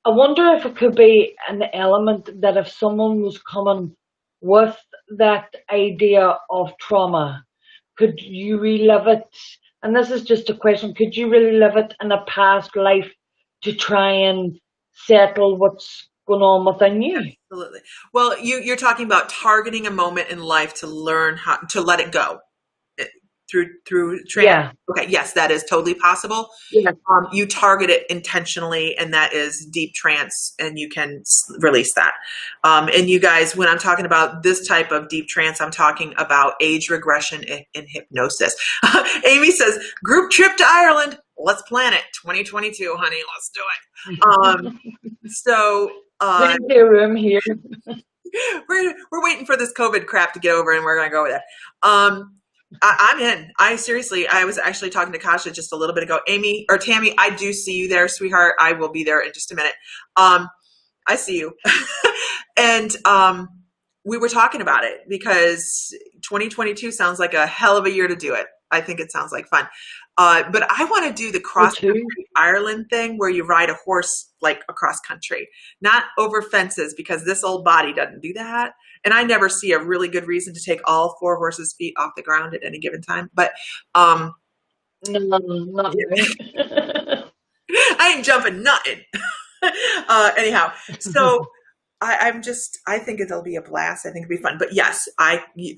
I wonder if it could be an element that if someone was coming with that idea of trauma, could you relive it? And this is just a question, could you really live it in a past life to try and settle what's going on within you? Absolutely. Well, you're talking about targeting a moment in life to learn how to let it go through training. Yeah. Okay. Yes, that is totally possible. Yeah. You target it intentionally, and that is deep trance, and you can release that. And you guys, when I'm talking about this type of deep trance, I'm talking about age regression in hypnosis. Amy says, group trip to Ireland. Let's plan it. 2022, honey. Let's do it. So plenty of room here. we're waiting for this COVID crap to get over, and we're going to go with that. I'm in. I was actually talking to Kasha just a little bit ago. Amy or Tammy, I do see you there, sweetheart. I will be there in just a minute. I see you. And we were talking about it because 2022 sounds like a hell of a year to do it. I think it sounds like fun. But I want to do the cross-country Ireland thing where you ride a horse like across country, not over fences, because this old body doesn't do that. And I never see a really good reason to take all 4 horses' feet off the ground at any given time. But no, not really. I ain't jumping nothing. Anyhow, so I think it'll be a blast. I think it'll be fun. But yes,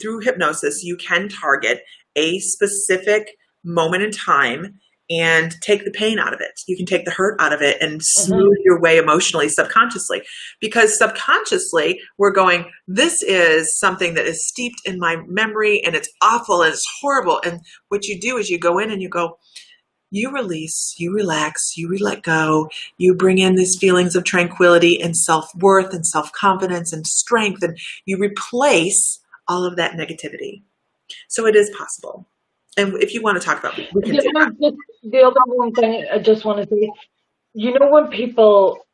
through hypnosis, you can target a specific moment in time and take the pain out of it. You can take the hurt out of it and smooth your way emotionally, subconsciously, because subconsciously we're going, this is something that is steeped in my memory, and it's awful and it's horrible. And what you do is you go in and you go, you release, you relax, you let go, you bring in these feelings of tranquility and self-worth and self-confidence and strength, and you replace all of that negativity. So it is possible. And if you want to talk about it, we can do that. The other one thing I just want to say, you know, when people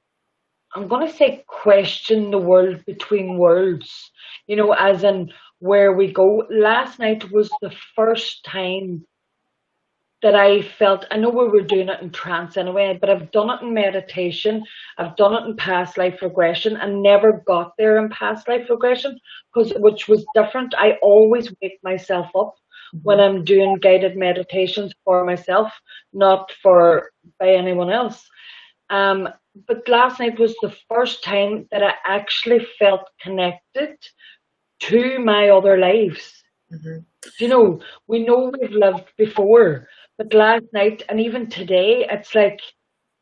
I'm going to say question the world between worlds, as in where we go. Last night was the first time that I felt, I know we were doing it in trance anyway, but I've done it in meditation, I've done it in past life regression, and never got there in past life regression, which was different. I always wake myself up when I'm doing guided meditations for myself, not by anyone else. But last night was the first time that I actually felt connected to my other lives. We know we've lived before, but last night and even today, it's like,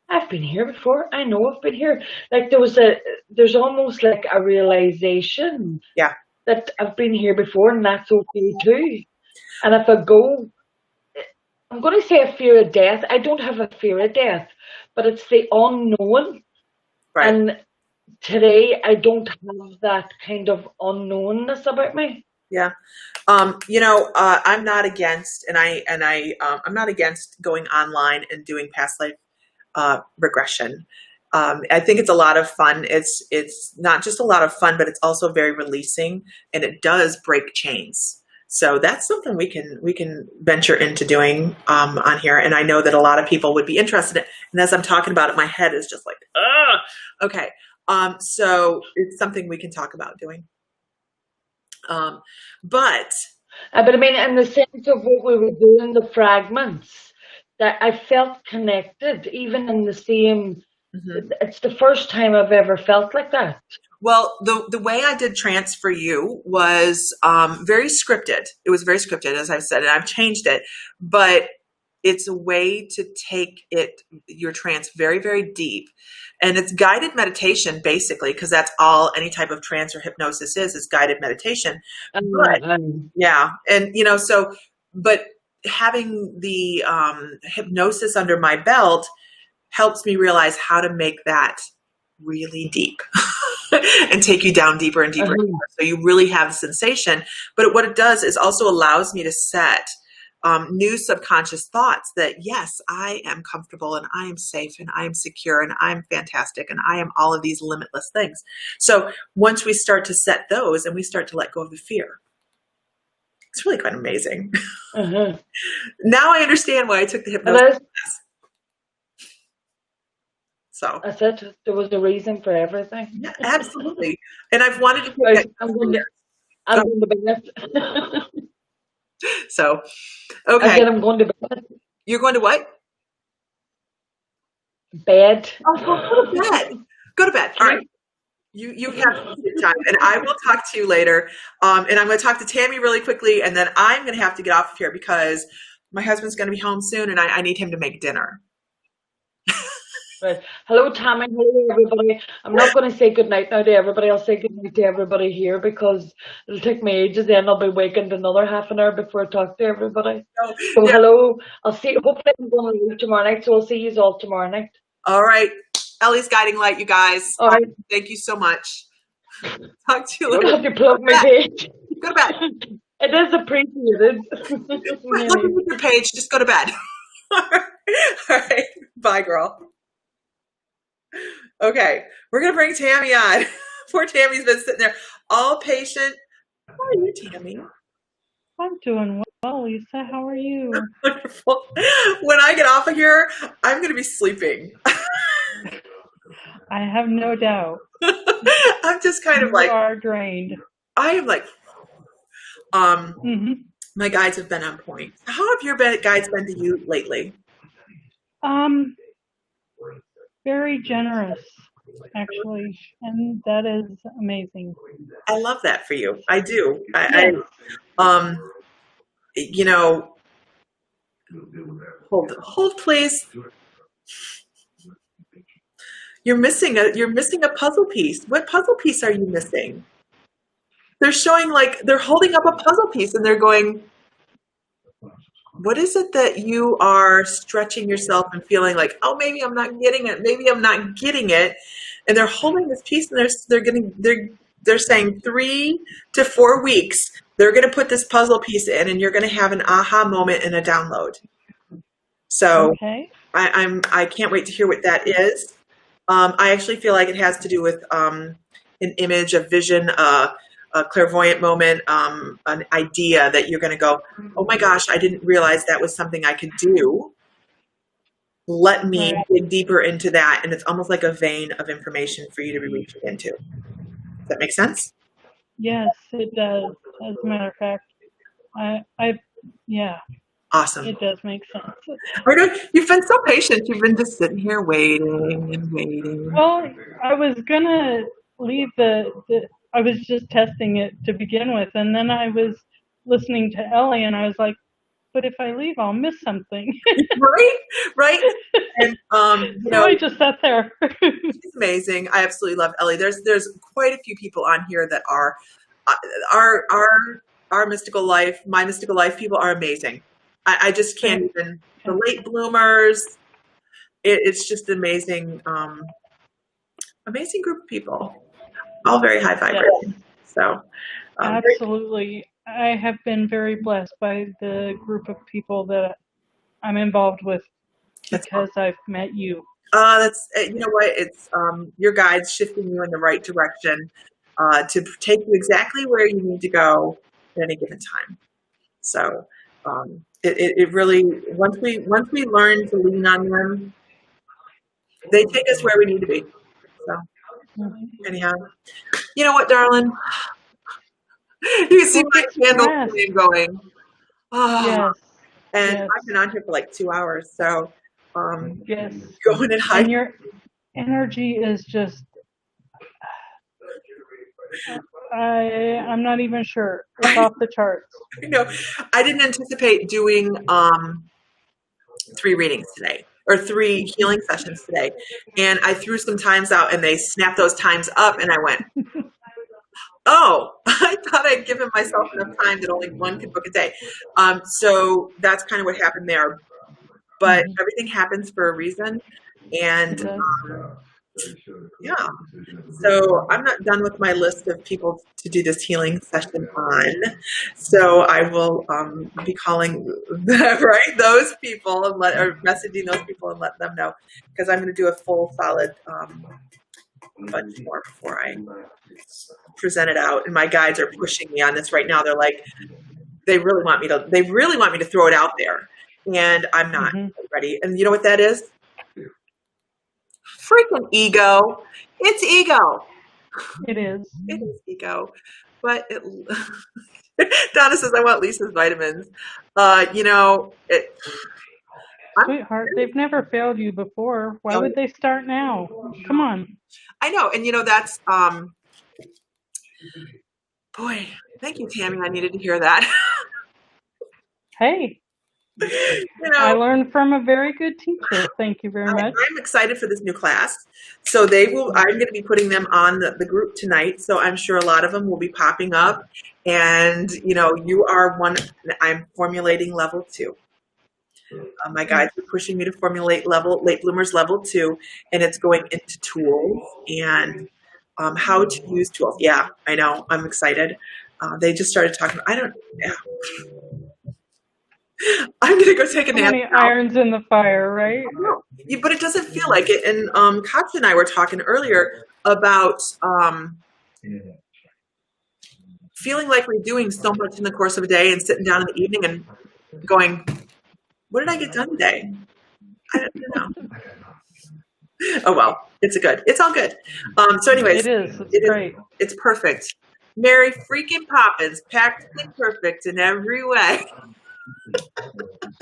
I've been here before. I know I've been here. Like there's almost like a realization that I've been here before, and that's okay too. And if I go, I'm going to say a fear of death. I don't have a fear of death, but it's the unknown. Right. And today I don't have that kind of unknownness about me. Yeah. I'm not against, I'm not against going online and doing past life regression. I think it's a lot of fun. It's not just a lot of fun, but it's also very releasing, and it does break chains. So that's something we can venture into doing on here. And I know that a lot of people would be interested in it. And as I'm talking about it, my head is just like, okay. So it's something we can talk about doing. But I mean, in the sense of what we were doing, the fragments, that I felt connected, even in the same. It's the first time I've ever felt like that. Well, the way I did trance for you was very scripted. It was very scripted, as I've said, and I've changed it. But it's a way to take your trance very, very deep. And it's guided meditation, basically, because that's all any type of trance or hypnosis is guided meditation. Yeah. And, but having the hypnosis under my belt helps me realize how to make that really deep and take you down deeper and deeper. So you really have the sensation. But what it does is also allows me to set new subconscious thoughts that, yes, I am comfortable and I am safe and I am secure and I'm fantastic and I am all of these limitless things. So once we start to set those and we start to let go of the fear, it's really quite amazing. Now I understand why I took the hypnosis class. So I said there was a reason for everything. Yeah, absolutely. And I've wanted to do that. I'm going to bed. So, okay. I said I'm going to bed. You're going to what? Bed. Oh, go to bed. Go to bed. All right. You have good time, and I will talk to you later. And I'm going to talk to Tammy really quickly, and then I'm going to have to get off of here because my husband's going to be home soon, and I need him to make dinner. Right. Hello, Tammy. Hello, everybody. I'm not going to say good night now to everybody. I'll say good night to everybody here because it'll take me ages. Then I'll be wakened another half an hour before I talk to everybody. So hello. I'll see. Hopefully, I'm going to leave tomorrow night. So I'll see you all tomorrow night. All right. Ellie's guiding light, you guys. All right. Thank you so much. Talk to you later. later. Have to plug my page. Go to bed. It is appreciated. Look at your page. Just go to bed. All right. Bye, girl. Okay, we're going to bring Tammy on. Poor Tammy's been sitting there all patient. How are you, Tammy? I'm doing well, Lisa. How are you? Wonderful. When I get off of here, I'm going to be sleeping. I have no doubt. I'm just kind of like... You are drained. I am like... My guides have been on point. How have your guides been to you lately? Very generous, actually, and that is amazing. I love that for you. I do. Hold, please. You're missing a puzzle piece. What puzzle piece are you missing? They're showing they're holding up a puzzle piece and they're going, what is it that you are stretching yourself and feeling like, oh, maybe I'm not getting it. Maybe I'm not getting it. And they're holding this piece and they're saying 3 to 4 weeks, they're going to put this puzzle piece in and you're going to have an aha moment and a download. So I can't wait to hear what that is. I actually feel like it has to do with an image, a vision, a clairvoyant moment, an idea that you're going to go, oh my gosh, I didn't realize that was something I could do. Let me Right. dig deeper into that. And it's almost like a vein of information for you to be reaching into. Does that make sense? Yes, it does. As a matter of fact, yeah, Awesome. it does make sense. I know you've been so patient. You've been just sitting here waiting and waiting. Well, I was gonna leave I was just testing it to begin with, and then I was listening to Ellie, and I was like, but if I leave, I'll miss something. Right. And So I just sat there. she's amazing. I absolutely love Ellie. There's quite a few people on here that are our mystical life, my mystical life people are amazing. I just can't even, the late bloomers. It's just an amazing, amazing group of people, all very high vibrating. Yes. So Absolutely. I have been very blessed by the group of people that I'm involved with because I've met you. that's, you know what, it's your guides shifting you in the right direction to take you exactly where you need to go at any given time. So it really, once we learn to lean on them, they take us where we need to be. So anyhow, you know what, darling? You see my candle flame going. Oh, Yes. and Yes. I've been on here for like 2 hours, so Yes. going in high. And your energy is just, I'm not even sure. It's off the charts. You know, I didn't anticipate doing 3 readings today or 3 healing sessions today, and I threw some times out, and they snapped those times up, and I went, oh, I thought I'd given myself enough time that only one could book a day. So that's kind of what happened there. But everything happens for a reason. And yeah, so I'm not done with my list of people to do this healing session on. So I will be calling those people and or messaging those people and let them know, because I'm going to do a full solid bunch more before I present it out. And my guides are pushing me on this right now. They're like, they really want me to throw it out there, and I'm not ready. And you know what that is? Freaking ego. It's ego. It is. It is ego. But Donna says, I want Lisa's vitamins. You know, Sweetheart, they've never failed you before. Why would they start now? Come on. I know. And you know, that's boy, thank you, Tammy. I needed to hear that. Hey, you know, I learned from a very good teacher. Thank you very much. I'm excited for this new class. So I'm going to be putting them on the group tonight. So I'm sure a lot of them will be popping up. And, you know, you are one. I'm formulating level 2. My guides are pushing me to formulate late bloomers level 2, and it's going into tools and how to use tools. Yeah, I know. I'm excited. They just started talking. I'm going to go take a nap. Many irons in the fire, right? But it doesn't feel like it. And Katja and I were talking earlier about feeling like we're doing so much in the course of a day and sitting down in the evening and going, what did I get done today? I don't know. Oh, well, it's all good. So anyways. It is. It's great. It's perfect. Mary freaking Poppins, practically perfect in every way.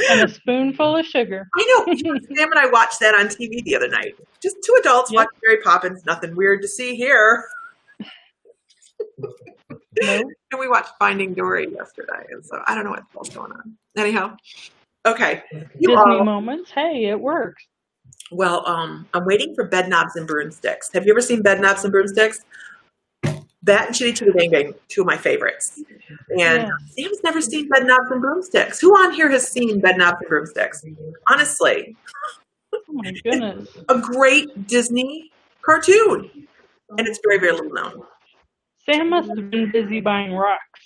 And a spoonful of sugar. I know. Sam and I watched that on TV the other night. Just 2 adults watching Mary Poppins. Nothing weird to see here. Nope. And we watched Finding Dory yesterday. And so I don't know what the hell's going on. Anyhow. Okay. Disney moments. Hey, it works. Well, I'm waiting for Bed Knobs and Broomsticks. Have you ever seen Bed Knobs and Broomsticks? That and Chitty Chitty Bang Bang, 2 of my favorites. And Sam's never seen Bed Knobs and Broomsticks. Who on here has seen Bed Knobs and Broomsticks? Honestly. Oh my goodness. A great Disney cartoon. And it's very, very little known. Sam must have been busy buying rocks.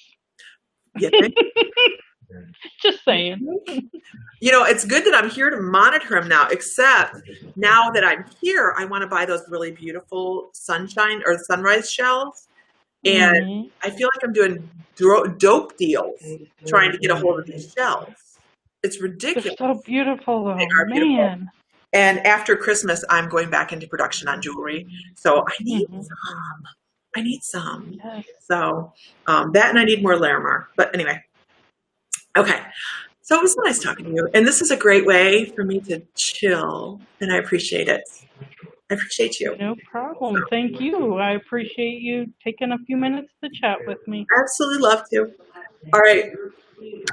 You think? Just saying. You know, it's good that I'm here to monitor him now, except now that I'm here, I want to buy those really beautiful sunshine or sunrise shells. And I feel like I'm doing dope deals trying to get a hold of these shells. It's They're ridiculous. so beautiful, though. They are beautiful. Man. And after Christmas, I'm going back into production on jewelry. So I need some. I need some. Yes. So that, and I need more Larimer. But anyway. Okay. So it was nice talking to you. And this is a great way for me to chill. And I appreciate it. I appreciate you. No problem. Thank you. I appreciate you taking a few minutes to chat with me. Absolutely love to. All right.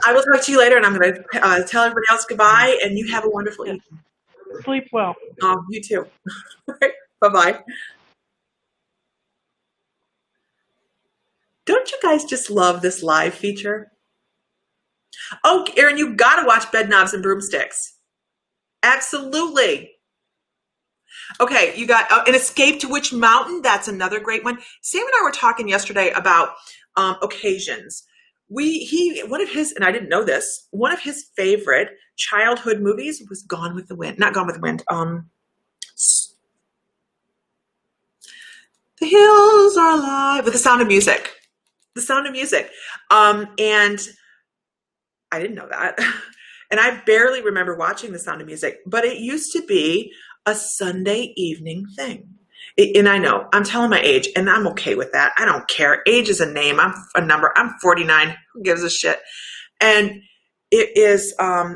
I will talk to you later, and I'm going to tell everybody else goodbye, and you have a wonderful evening. Sleep well. Oh, you too. All right. Bye-bye. Don't you guys just love this live feature? Oh, Erin, you got to watch Bed Knobs and Broomsticks. Absolutely. Okay, you got An Escape to Witch Mountain. That's another great one. Sam and I were talking yesterday about occasions. One of his, and I didn't know this, one of his favorite childhood movies was Gone with the Wind. Not Gone with the Wind. The Hills Are Alive with The Sound of Music. The Sound of Music. And I didn't know that. And I barely remember watching The Sound of Music, but it used to be a Sunday evening thing. And I know, I'm telling my age, and I'm okay with that. I don't care. Age is a name. I'm a number. I'm 49. Who gives a shit? And it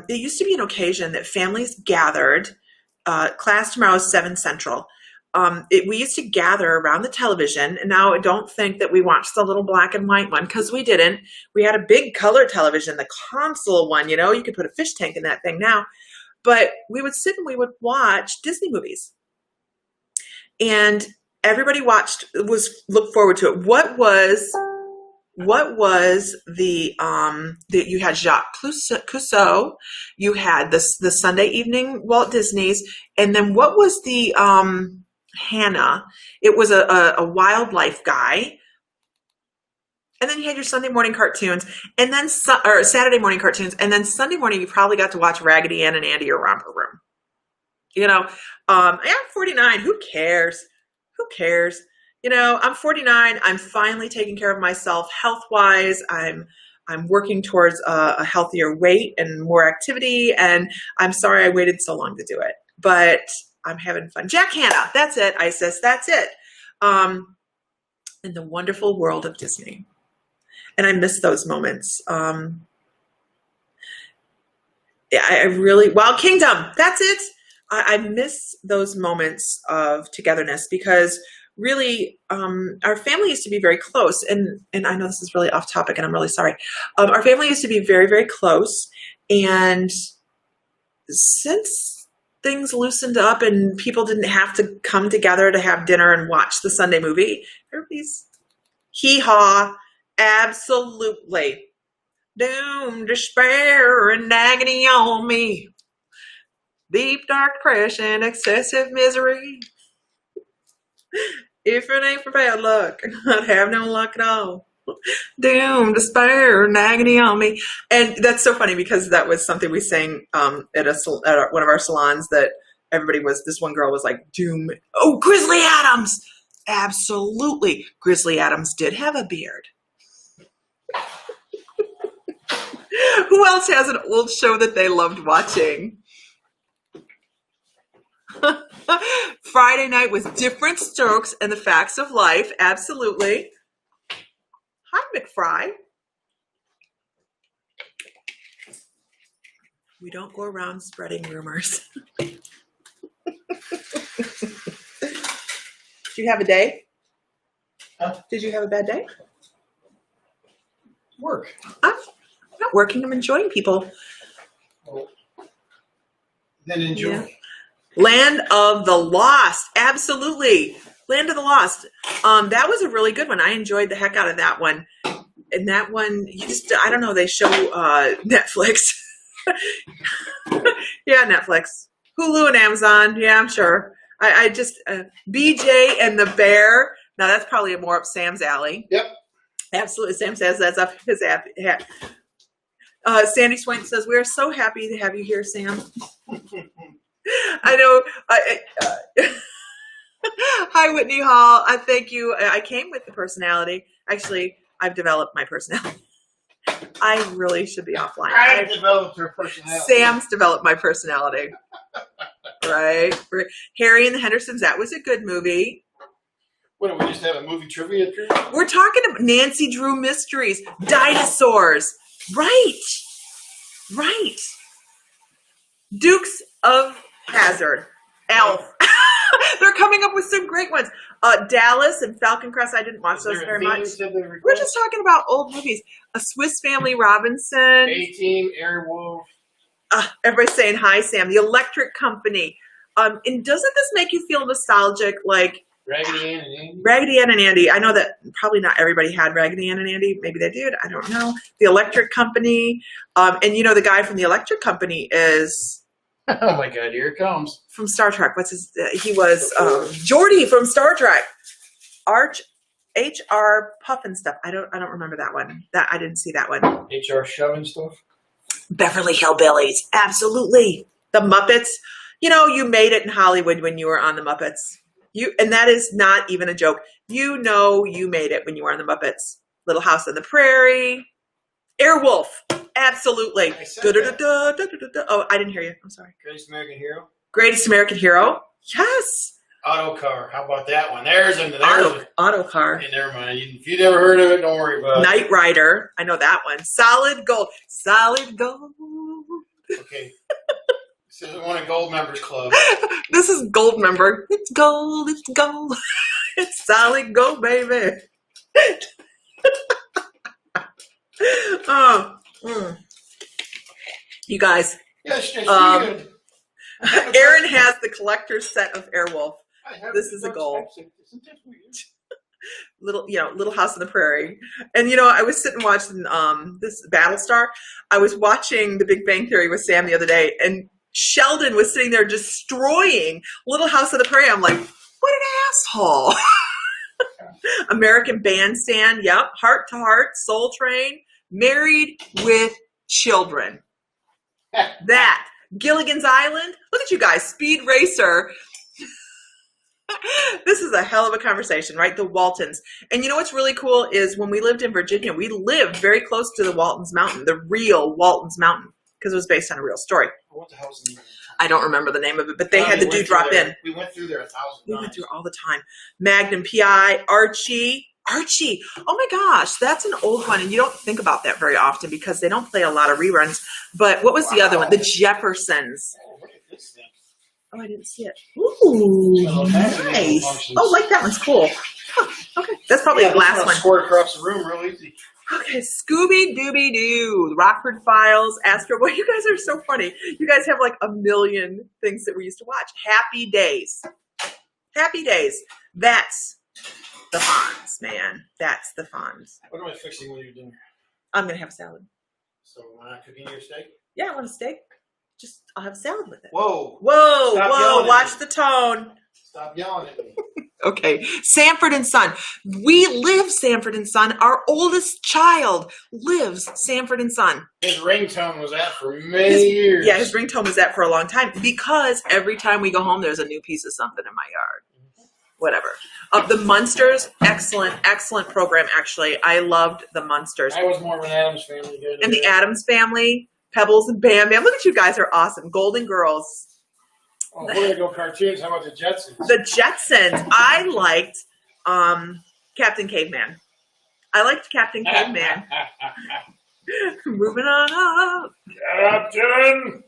used to be an occasion that families gathered. Class tomorrow is 7 Central. We used to gather around the television, and now I don't think that we watched the little black and white one, because we didn't. We had a big color television, the console one, you could put a fish tank in that thing now. But we would sit and we would watch Disney movies. And everybody looked forward to it. What was the you had Jacques Cousteau, you had the Sunday evening Walt Disney's, and then what was the Hannah? It was a wildlife guy. And then you had your Sunday morning cartoons, and then or Saturday morning cartoons, and then Sunday morning you probably got to watch Raggedy Ann and Andy or Romper Room. I'm 49. Who cares? Who cares? I'm 49. I'm finally taking care of myself health-wise. I'm working towards a healthier weight and more activity, and I'm sorry I waited so long to do it, but I'm having fun. Jack Hanna, that's it. Isis, that's it. In the wonderful world of Disney. And I miss those moments. I really, Wild Kingdom, that's it. I miss those moments of togetherness, because really, our family used to be very close. And I know this is really off topic, and I'm really sorry. Our family used to be very, very close. And since things loosened up and people didn't have to come together to have dinner and watch the Sunday movie, everybody's hee-haw. Absolutely. Doom, despair, and agony on me. Deep, dark depression, excessive misery. If it ain't for bad luck, I'd have no luck at all. Doom, despair, and agony on me. And that's so funny, because that was something we sang at one of our salons, that this one girl was like, doom. Oh, Grizzly Adams. Absolutely. Grizzly Adams did have a beard. Who else has an old show that they loved watching? Friday night with Different Strokes and the Facts of Life. Absolutely. Hi, McFry. We don't go around spreading rumors. Did you have a day? Huh? Did you have a bad day? Work. I'm not working. I'm enjoying people. Well, then enjoy. Yeah. Land of the Lost. Absolutely. Land of the Lost. That was a really good one. I enjoyed the heck out of that one. And that one, I don't know, they show Netflix. Yeah, Netflix. Hulu and Amazon. Yeah, I'm sure. I just, BJ and the Bear. Now that's probably more up Sam's alley. Yep. Absolutely. Sam says that's up his Sandy Swank says, "We are so happy to have you here, Sam." I know. Hi, Whitney Hall. I thank you. I came with the personality. Actually, I've developed my personality. I really should be offline. I developed her personality. Sam's developed my personality. Right. Harry and the Hendersons. That was a good movie. What, do we just have a movie trivia period? We're talking about Nancy Drew Mysteries, dinosaurs. Right. Right. Dukes of Hazzard, Elf. They're coming up with some great ones. Dallas and Falcon Crest. I didn't watch those very much. We're just talking about old movies. A Swiss Family Robinson. A-Team, Airwolf. Everybody's saying hi, Sam. The Electric Company. And doesn't this make you feel nostalgic? Like Raggedy Ann and Andy. Raggedy Ann and Andy. I know that probably not everybody had Raggedy Ann and Andy. Maybe they did. I don't know. The Electric Company. And you know the guy from the Electric Company is... Oh my God! Here it comes. From Star Trek. What's his? He was Geordi from Star Trek. H.R. Puffin stuff. I don't remember that one. That I didn't see that one. H.R. Shoving stuff. Beverly Hillbillies. Absolutely. The Muppets. You know, you made it in Hollywood when you were on the Muppets. And that is not even a joke. You know, you made it when you were on the Muppets. Little House on the Prairie. Airwolf. Absolutely. Oh, I didn't hear you. I'm sorry. Greatest American Hero. Greatest American Hero. Yes. Auto Car. How about that one? There's Auto Car. Hey, never mind. If you never heard of it, don't worry about it. Knight Rider. I know that one. Solid Gold. Solid Gold. Okay. This is one of Gold Members Club. This is Gold Member. It's gold. It's gold. It's solid gold, baby. You guys. Yes, yes, good. Aaron has the collector's set of Airwolf. This is a goal. Little House on the Prairie. And I was sitting watching this Battlestar. I was watching The Big Bang Theory with Sam the other day, and Sheldon was sitting there destroying Little House on the Prairie. I'm like, what an asshole. American Bandstand. Yep. Heart to Heart. Soul Train. Married with Children. That. Gilligan's Island. Look at you guys. Speed Racer. This is a hell of a conversation, right? The Waltons. And you know what's really cool is when we lived in Virginia, we lived very close to the Waltons Mountain, the real Waltons Mountain, because it was based on a real story. What the hell's the name? I don't remember the name of it, but they had the dude drop in. We went through there 1,000 times. We went through all the time. Magnum PI, Archie. Oh my gosh, that's an old one, and you don't think about that very often because they don't play a lot of reruns. But what was the other one? The Jeffersons. Oh, look at this thing. Oh, I didn't see it. Ooh, nice. Oh, like that one's cool. Huh, okay, that's probably the last one. Squirt across the room real easy. Okay, Scooby Dooby Doo, Rockford Files, Astro Boy. You guys are so funny. You guys have like a million things that we used to watch. Happy Days. Happy Days. That's the Fonz, man. That's the Fonz. What am I fixing when you're dinner? I'm going to have salad. So am I cooking your steak? Yeah, I want a steak. I'll have salad with it. Whoa. Watch the tone. Stop yelling at me. Okay. Sanford and Son. We live Sanford and Son. Our oldest child lives Sanford and Son. His ringtone was that for many years. Yeah, his ringtone was that for a long time because every time we go home, there's a new piece of something in my yard. Whatever. The Munsters, excellent program, actually. I loved the Munsters. I was more of an Addams Family guy. And the Addams Family, Pebbles and Bam Bam. Look at you guys are awesome. Golden Girls. Oh, we're going to go cartoons. How about the Jetsons? The Jetsons. I liked Captain Caveman. I liked Captain Caveman. Moving on up. Captain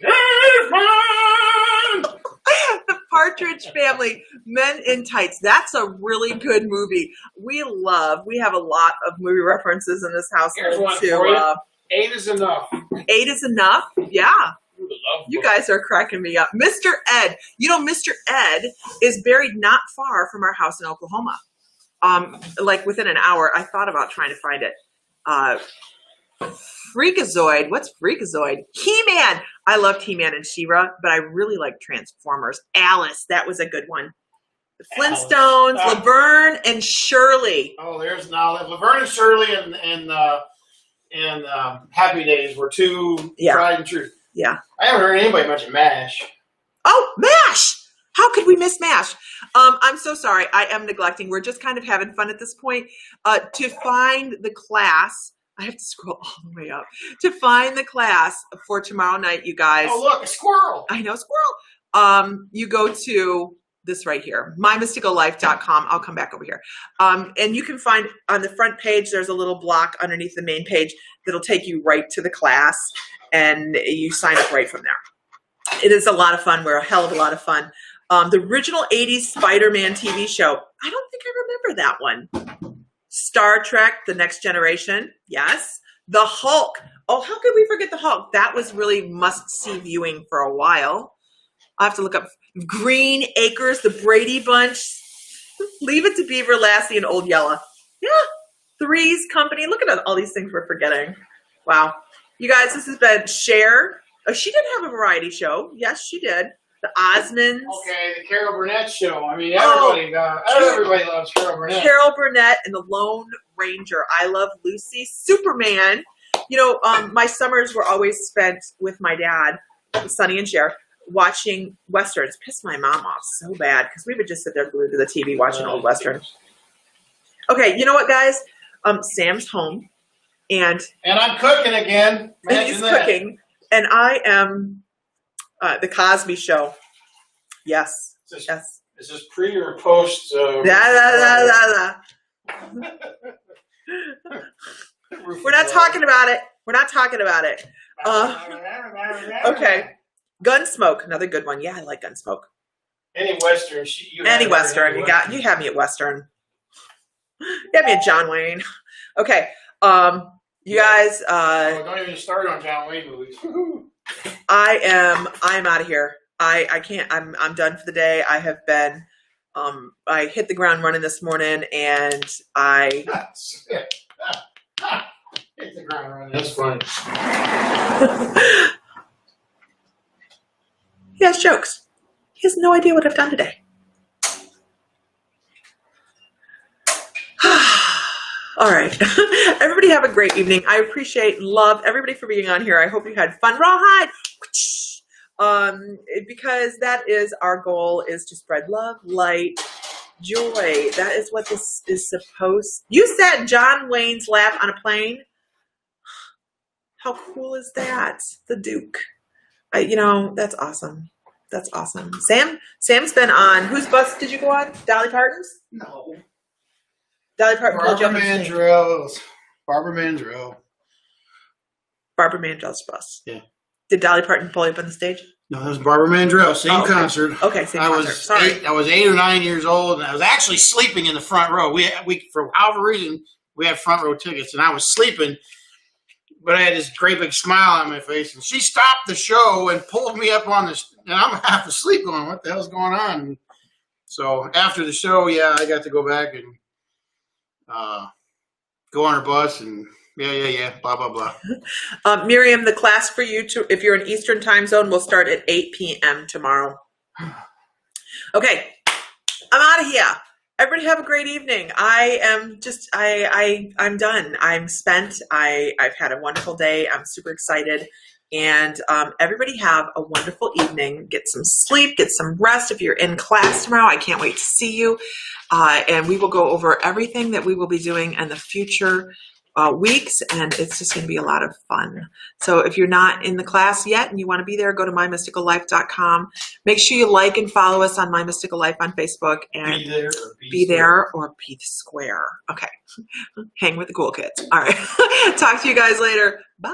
Caveman! The Partridge Family, Men in Tights. That's a really good movie. We have a lot of movie references in this house. Here's one for you. 8 is enough. 8 is enough? Yeah. You guys are cracking me up. Mr. Ed. Mr. Ed is buried not far from our house in Oklahoma. Like within an hour. I thought about trying to find it. Freakazoid. What's Freakazoid? He-Man. I loved He-Man and She-Ra, but I really liked Transformers. Alice. That was a good one. The Flintstones. Laverne and Shirley. Oh, there's now Laverne and Shirley and Happy Days were two tried and true. Yeah. I haven't heard anybody mention MASH. Oh, MASH! How could we miss MASH? I'm so sorry. I am neglecting. We're just kind of having fun at this point. To find the class, I have to scroll all the way up. To find the class for tomorrow night, you guys. Oh, look, a squirrel. I know, squirrel. You go to this right here, mymysticallife.com. I'll come back over here. And you can find on the front page, there's a little block underneath the main page that'll take you right to the class, and you sign up right from there. It is a lot of fun. We're a hell of a lot of fun. The original 80s Spider-Man TV show. I don't think I remember that one. Star Trek, The Next Generation. Yes. The Hulk. Oh, how could we forget the Hulk? That was really must-see viewing for a while. I'll have to look up Green Acres, The Brady Bunch, Leave It to Beaver, Lassie, and Old Yella. Yeah. Three's Company. Look at all these things we're forgetting. Wow. You guys, this has been Cher. Oh, she did have a variety show. Yes, she did. The Osmonds. Okay, the Carol Burnett show. I mean, everybody loves Carol Burnett. Carol Burnett and the Lone Ranger. I Love Lucy. Superman. You know, my summers were always spent with my dad, Sonny and Cher, watching Westerns. Pissed my mom off so bad because we would just sit there glued to the TV watching old Westerns. Okay, you know what, guys? Sam's home. And I'm cooking again. And he's cooking. And I am the Cosby Show. Yes. Yes. Is this pre or post? We're not talking about it. We're not talking about it. Okay. Gunsmoke, another good one. Yeah, I like Gunsmoke. Any Western. Any Western. You have me at Western. You have me at John Wayne. Okay. You guys. Don't even start on John Wayne movies. I'm out of here. I can't. I'm done for the day. I have been. I hit the ground running this morning, and I. Hit the ground running. That's funny. He has jokes. He has no idea what I've done today. All right. Everybody have a great evening. I appreciate and love everybody for being on here. I hope you had fun. Rawhide. Because that is our goal, is to spread love, light, joy. That is what this is supposed. You sat John Wayne's lap on a plane. How cool is that? The Duke. That's awesome. That's awesome. Sam's been on. Whose bus did you go on? Dolly Parton's? No. Dolly Parton. Barbara Mandrell's. Barbara Mandrell. Barbara Mandrell's bus. Yeah. Did Dolly Parton pull you up on the stage? No, that was Barbara Mandrell. Same concert. Okay, same concert. I was 8 or 9 years old, and I was actually sleeping in the front row. We for however reason, we had front row tickets, and I was sleeping, but I had this great big smile on my face, and she stopped the show and pulled me up on this, and I'm half asleep going, what the hell's going on? And so after the show, I got to go back and go on her bus, and blah, blah, blah. Miriam, the class for you, if you're in Eastern time zone, will start at 8 p.m. tomorrow. Okay, I'm out of here. Everybody have a great evening. I'm done. I'm spent. I've had a wonderful day. I'm super excited. And everybody have a wonderful evening. Get some sleep, get some rest. If you're in class tomorrow, I can't wait to see you. And we will go over everything that we will be doing in the future weeks, and it's just going to be a lot of fun. So if you're not in the class yet and you want to be there, go to mymysticallife.com. Make sure you like and follow us on My Mystical Life on Facebook, and be there or be square. Okay. Hang with the cool kids. All right. Talk to you guys later. Bye.